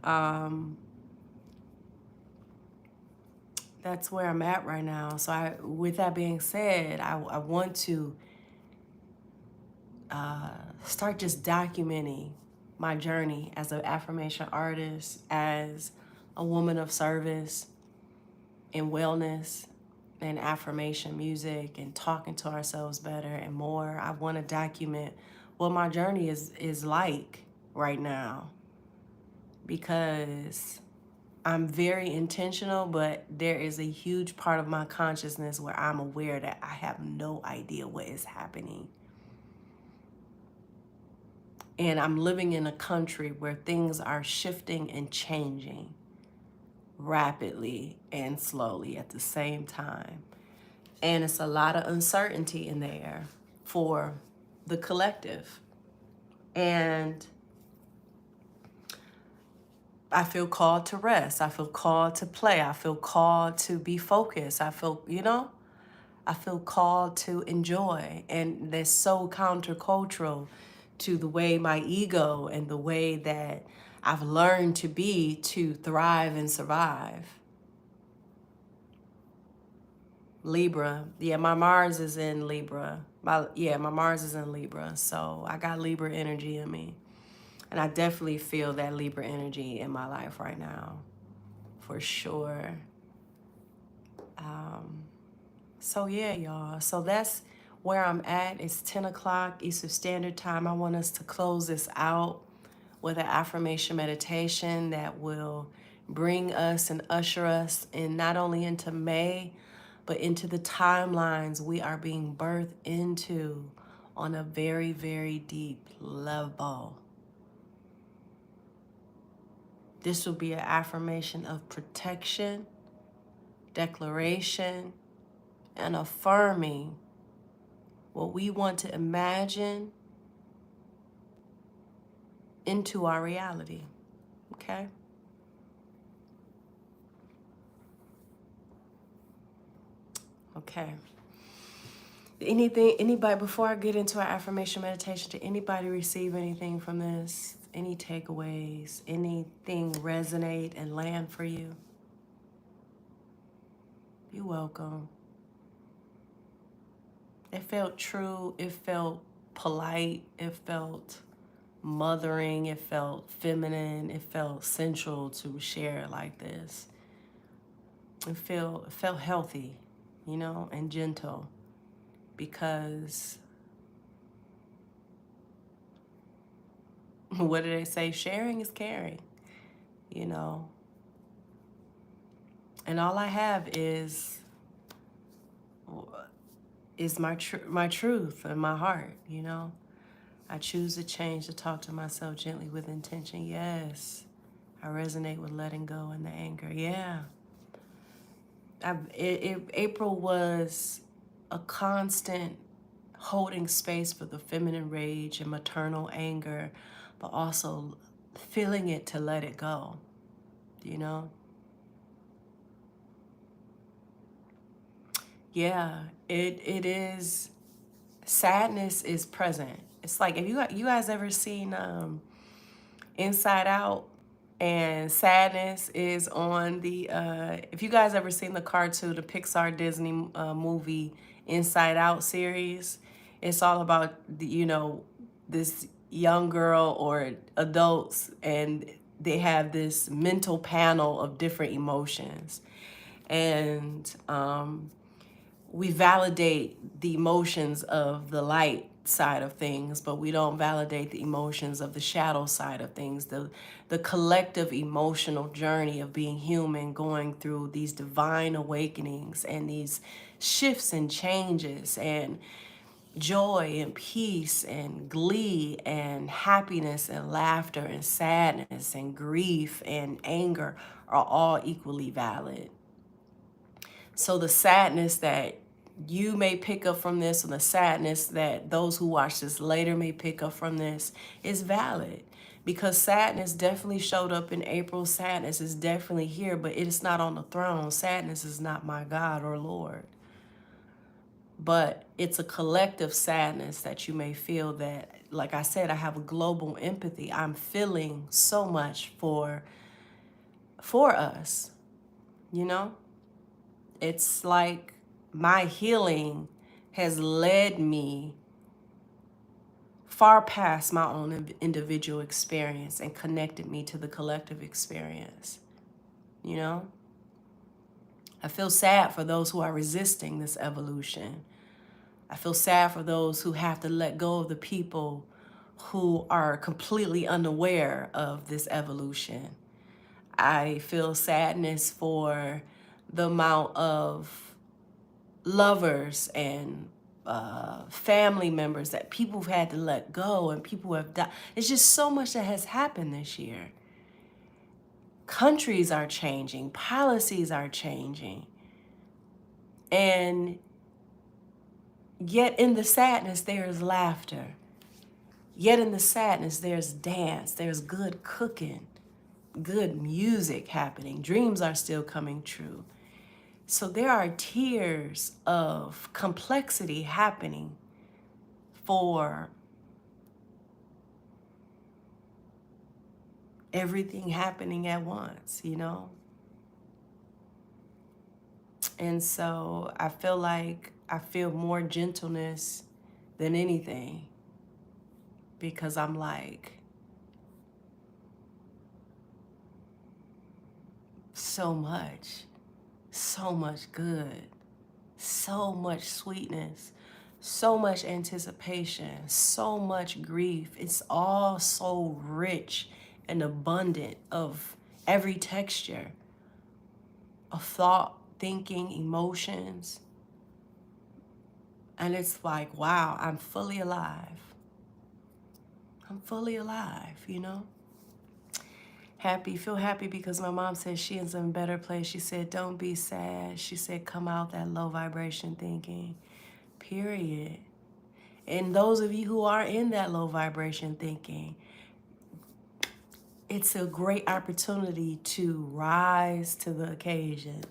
that's where I'm at right now. So with that being said, I want to start just documenting my journey as an affirmation artist, as a woman of service in wellness and affirmation music and talking to ourselves better and more. I want to document what my journey is like right now, because I'm very intentional, but there is a huge part of my consciousness where I'm aware that I have no idea what is happening. And I'm living in a country where things are shifting and changing rapidly and slowly at the same time. And it's a lot of uncertainty in the air for the collective. And I feel called to rest. I feel called to play. I feel called to be focused. I feel called to enjoy. And that's so countercultural to the way my ego and the way that I've learned to be to thrive and survive. Libra. Yeah, my Mars is in Libra. My Mars is in Libra. So I got Libra energy in me. And I definitely feel that Libra energy in my life right now, for sure. So yeah, y'all. So that's where I'm at. It's 10 o'clock Eastern Standard Time. I want us to close this out with an affirmation meditation that will bring us and usher us in not only into May, but into the timelines we are being birthed into on a very, very deep level. This will be an affirmation of protection, declaration, and affirming what we want to imagine into our reality. Okay? Okay. Anybody, before I get into our affirmation meditation, did anybody receive anything from this? Any takeaways? Anything resonate and land for you? You're welcome. It felt true. It felt polite. It felt mothering. It felt feminine. It felt sensual to share like this. It felt healthy, and gentle, because what do they say? Sharing is caring, you know. And all I have is my truth and my heart, I choose to change, to talk to myself gently with intention. Yes, I resonate with letting go and the anger. Yeah. April was a constant holding space for the feminine rage and maternal anger, but also feeling it to let it go, you know? Yeah, it is. Sadness is present. It's like, if you guys ever seen Inside Out, and sadness is on the if you guys ever seen the cartoon, the Pixar Disney movie Inside Out series, it's all about this young girl or adults, and they have this mental panel of different emotions, and we validate the emotions of the light side of things, but we don't validate the emotions of the shadow side of things, the collective emotional journey of being human, going through these divine awakenings and these shifts and changes, and joy and peace and glee and happiness and laughter and sadness and grief and anger are all equally valid. So the sadness that you may pick up from this, and the sadness that those who watch this later may pick up from this, is valid, because sadness definitely showed up in April. Sadness is definitely here, but it is not on the throne. Sadness is not my God or Lord. But it's a collective sadness that you may feel that, like I said, I have a global empathy. I'm feeling so much for us, you know? It's like my healing has led me far past my own individual experience and connected me to the collective experience. I feel sad for those who are resisting this evolution. I feel sad for those who have to let go of the people who are completely unaware of this evolution. I feel sadness for the amount of lovers and family members that people have had to let go, and people have died. It's just so much that has happened this year. Countries are changing, policies are changing, and yet in the sadness there is laughter. Yet in the sadness there's dance, there's good cooking, good music happening. Dreams are still coming true. So there are tiers of complexity happening for everything happening at once, And so I feel like I feel more gentleness than anything, because I'm like, so much good, so much sweetness, so much anticipation, so much grief. It's all so rich and abundant of every texture of thought, thinking, emotions. And it's like, wow, I'm fully alive. I'm fully alive, Feel happy because my mom said she is in a better place. She said, don't be sad. She said, come out that low vibration thinking, period. And those of you who are in that low vibration thinking, it's a great opportunity to rise to the occasion.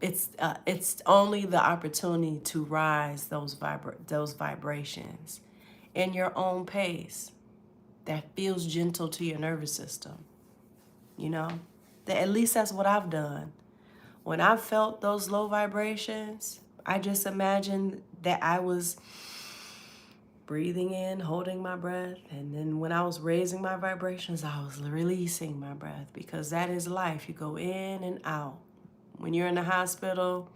It's only the opportunity to rise those vibrations in your own pace that feels gentle to your nervous system. You know, that at least that's what I've done. When I felt those low vibrations, I just imagined that I was breathing in, holding my breath, and then when I was raising my vibrations, I was releasing my breath, because that is life. You go in and out. When you're in the hospital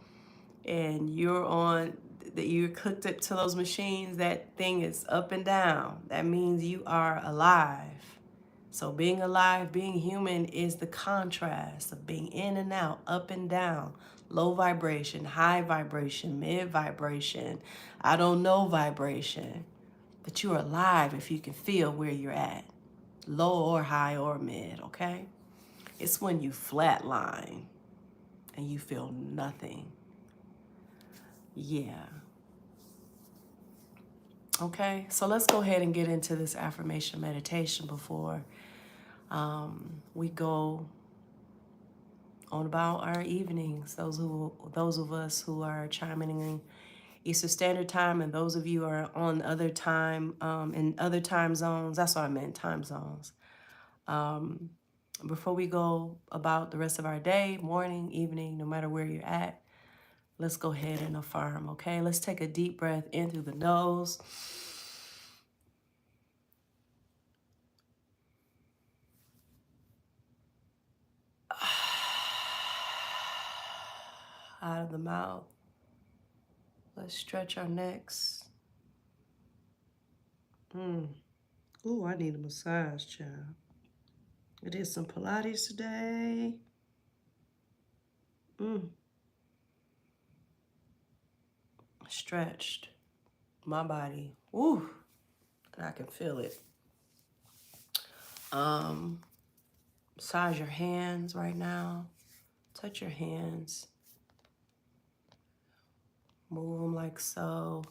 and you're hooked up to those machines, that thing is up and down. That means you are alive. So being alive, being human is the contrast of being in and out, up and down, low vibration, high vibration, mid vibration, I don't know vibration. But you're alive if you can feel where you're at, low or high or mid, okay? It's when you flatline and you feel nothing. Yeah. Okay, so let's go ahead and get into this affirmation meditation before we go on about our evenings. Those of us who are chiming in Eastern Standard Time, and those of you who are on other time in other time zones. That's what I meant, time zones. Before we go about the rest of our day, morning, evening, no matter where you're at, let's go ahead and affirm, okay? Let's take a deep breath in through the nose. Out of the mouth. Let's stretch our necks. Ooh, I need a massage, child. I did some Pilates today. Stretched my body. Ooh, and I can feel it. Massage your hands right now. Touch your hands. Move them like so.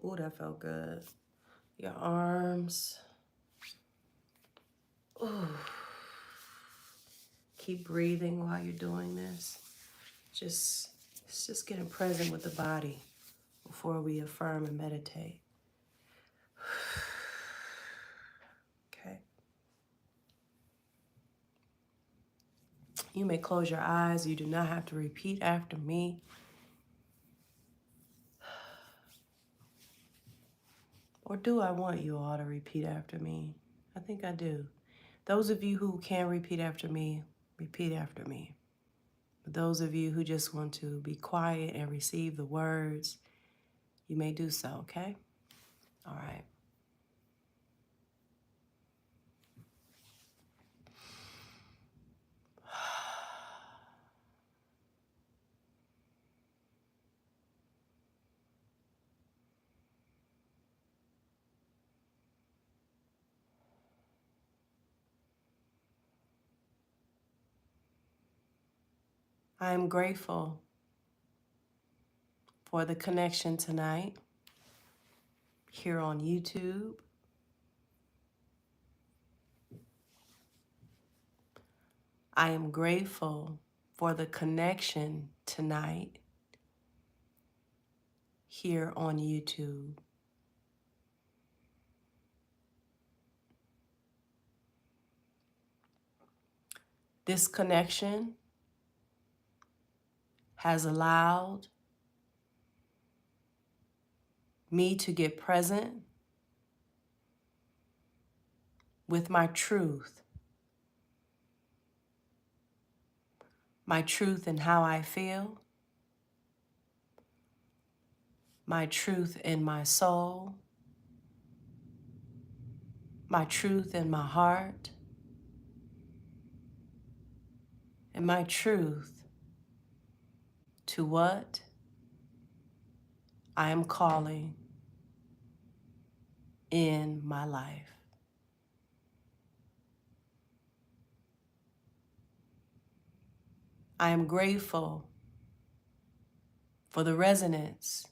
Ooh, that felt good. Your arms. Ooh. Keep breathing while you're doing this. It's just getting present with the body before we affirm and meditate. Okay. You may close your eyes. You do not have to repeat after me. Or do I want you all to repeat after me? I think I do. Those of you who can repeat after me, repeat after me. For those of you who just want to be quiet and receive the words, you may do so, okay? All right. I am grateful for the connection tonight here on YouTube. I am grateful for the connection tonight here on YouTube. This connection has allowed me to get present with my truth in how I feel, my truth in my soul, my truth in my heart, and my truth to what I am calling in my life. I am grateful for the resonance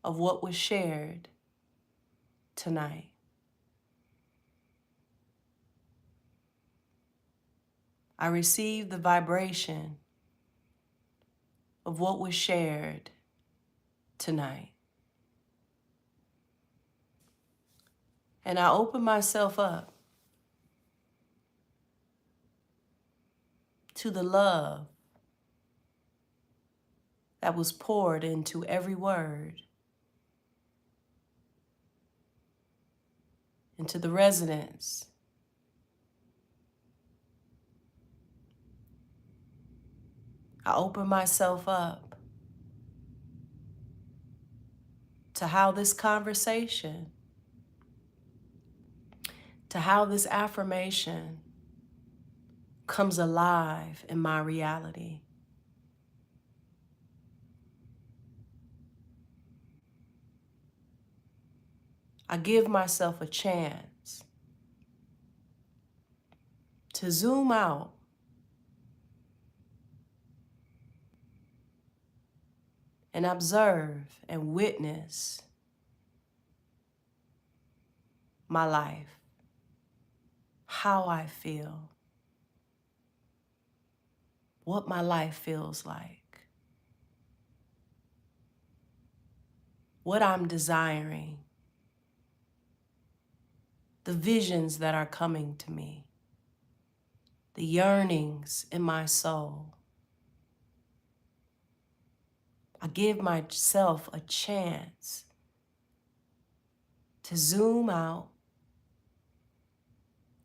of what was shared tonight. I receive the vibration of what was shared tonight. And I open myself up to the love that was poured into every word, into the resonance. I open myself up to how this conversation, to how this affirmation comes alive in my reality. I give myself a chance to zoom out and observe and witness my life, how I feel, what my life feels like, what I'm desiring, the visions that are coming to me, the yearnings in my soul. I give myself a chance to zoom out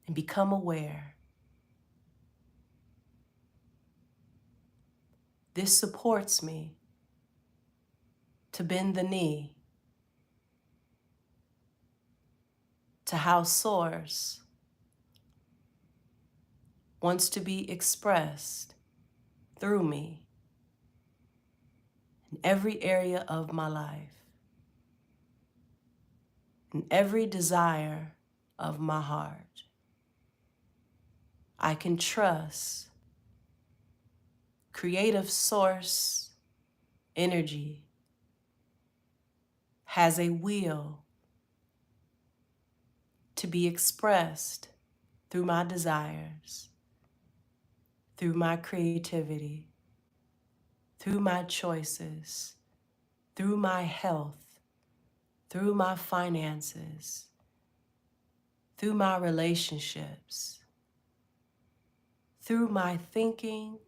and become aware. This supports me to bend the knee to how Source wants to be expressed through me in every area of my life, in every desire of my heart. I can trust creative Source energy has a will to be expressed through my desires, through my creativity, through my choices, through my health, through my finances, through my relationships, through my thinking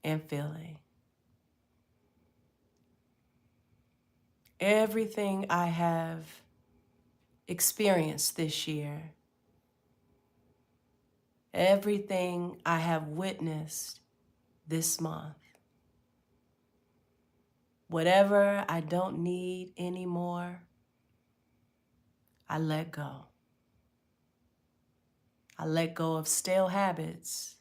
and feeling. Everything I have experienced this year, everything I have witnessed this month, whatever I don't need anymore, I let go. I let go of stale habits.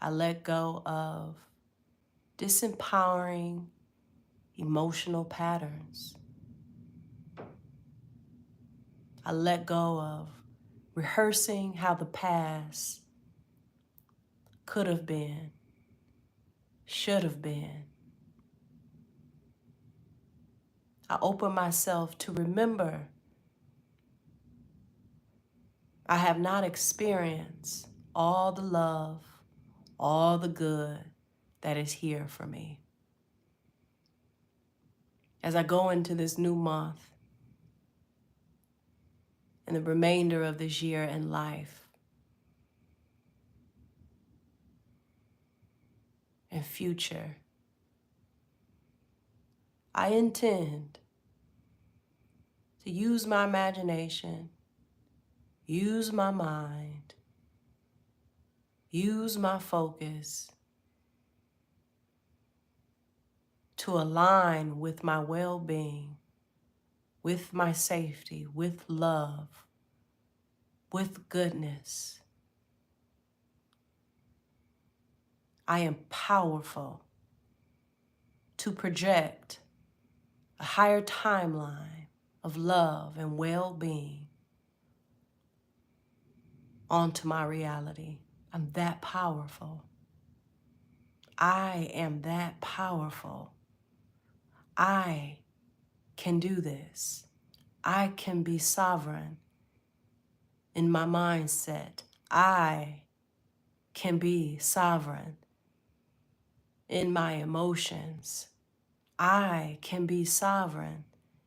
I let go of disempowering emotional patterns. I let go of rehearsing how the past could have been, should have been. I open myself to remember I have not experienced all the love, all the good that is here for me. As I go into this new month and the remainder of this year and life and future, I intend to use my imagination, use my mind, use my focus to align with my well-being, with my safety, with love, with goodness. I am powerful to project a higher timeline of love and well-being onto my reality. I'm that powerful. I am that powerful. I can do this. I can be sovereign in my mindset. I can be sovereign in my emotions. I can be sovereign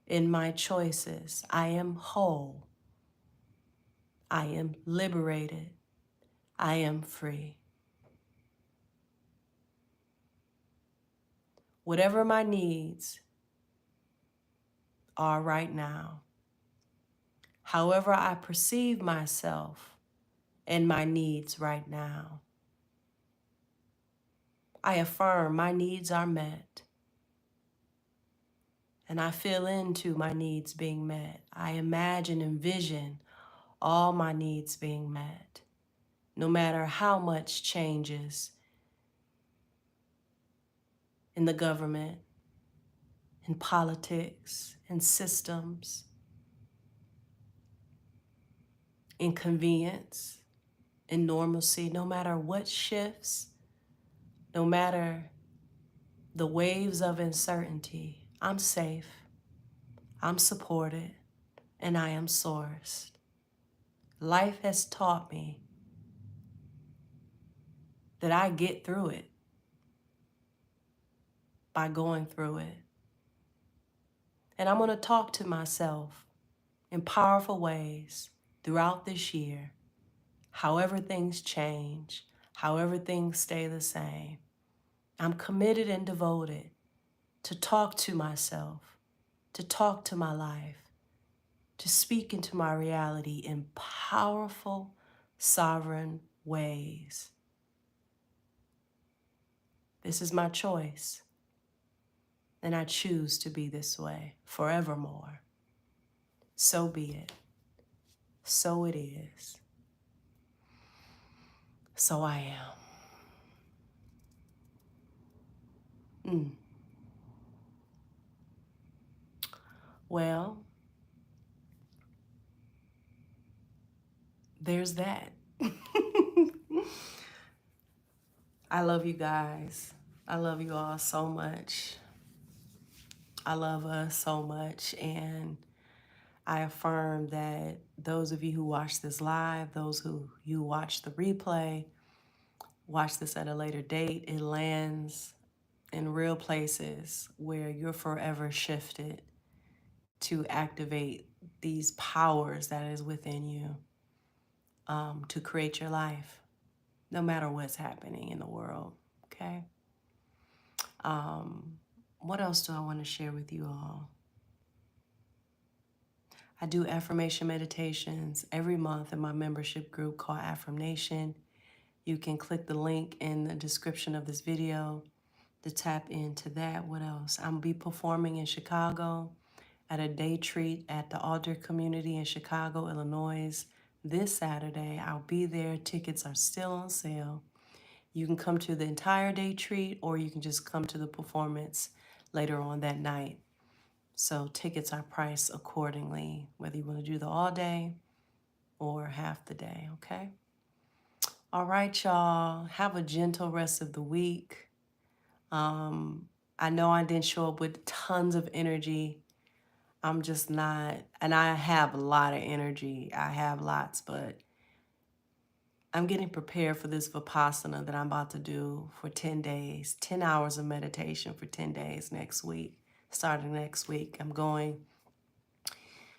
in my choices. I am whole. I am liberated. I am free. Whatever my needs are right now, however I perceive myself and my needs right now, I affirm my needs are met. And I feel into my needs being met. I imagine and envision all my needs being met, no matter how much changes in the government, in politics, in systems, in convenience, in normalcy, no matter what shifts, no matter the waves of uncertainty, I'm safe, I'm supported, and I am sourced. Life has taught me that I get through it by going through it. And I'm going to talk to myself in powerful ways throughout this year, however things change, however things stay the same. I'm committed and devoted to talk to myself, to talk to my life, to speak into my reality in powerful, sovereign ways. This is my choice, and I choose to be this way forevermore. So be it. So it is. So I am. Well, there's that. I love you guys. I love you all so much. I love us so much. And I affirm that those of you who watch this live, those who you watch the replay, watch this at a later date, it lands in real places where you're forever shifted to activate these powers that is within you, to create your life, no matter what's happening in the world, okay? What else do I want to share with you all? I do affirmation meditations every month in my membership group called Affirmation. You can click the link in the description of this video to tap into that. What else? I'm be performing in Chicago at a day treat at the Alder community in Chicago, Illinois. This Saturday, I'll be there. Tickets are still on sale. You can come to the entire day treat, or you can just come to the performance later on that night. So tickets are priced accordingly, whether you want to do the all day or half the day, okay? All right, y'all. Have a gentle rest of the week. I know I didn't show up with tons of energy. I'm just not, and I have a lot of energy. I have lots, but I'm getting prepared for this Vipassana that I'm about to do for 10 days, 10 hours of meditation for 10 days next week. Starting next week, I'm going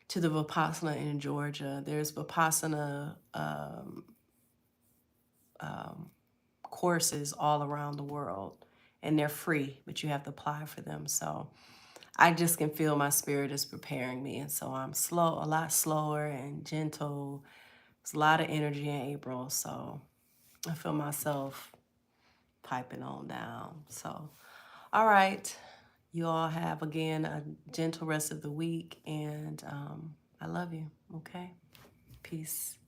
to the Vipassana in Georgia. There's Vipassana courses all around the world, and they're free, but you have to apply for them. So I just can feel my spirit is preparing me, and so I'm slow, a lot slower and gentle. There's a lot of energy in April, so I feel myself piping on down. So, all right, you all have, again, a gentle rest of the week, and I love you, okay? Peace.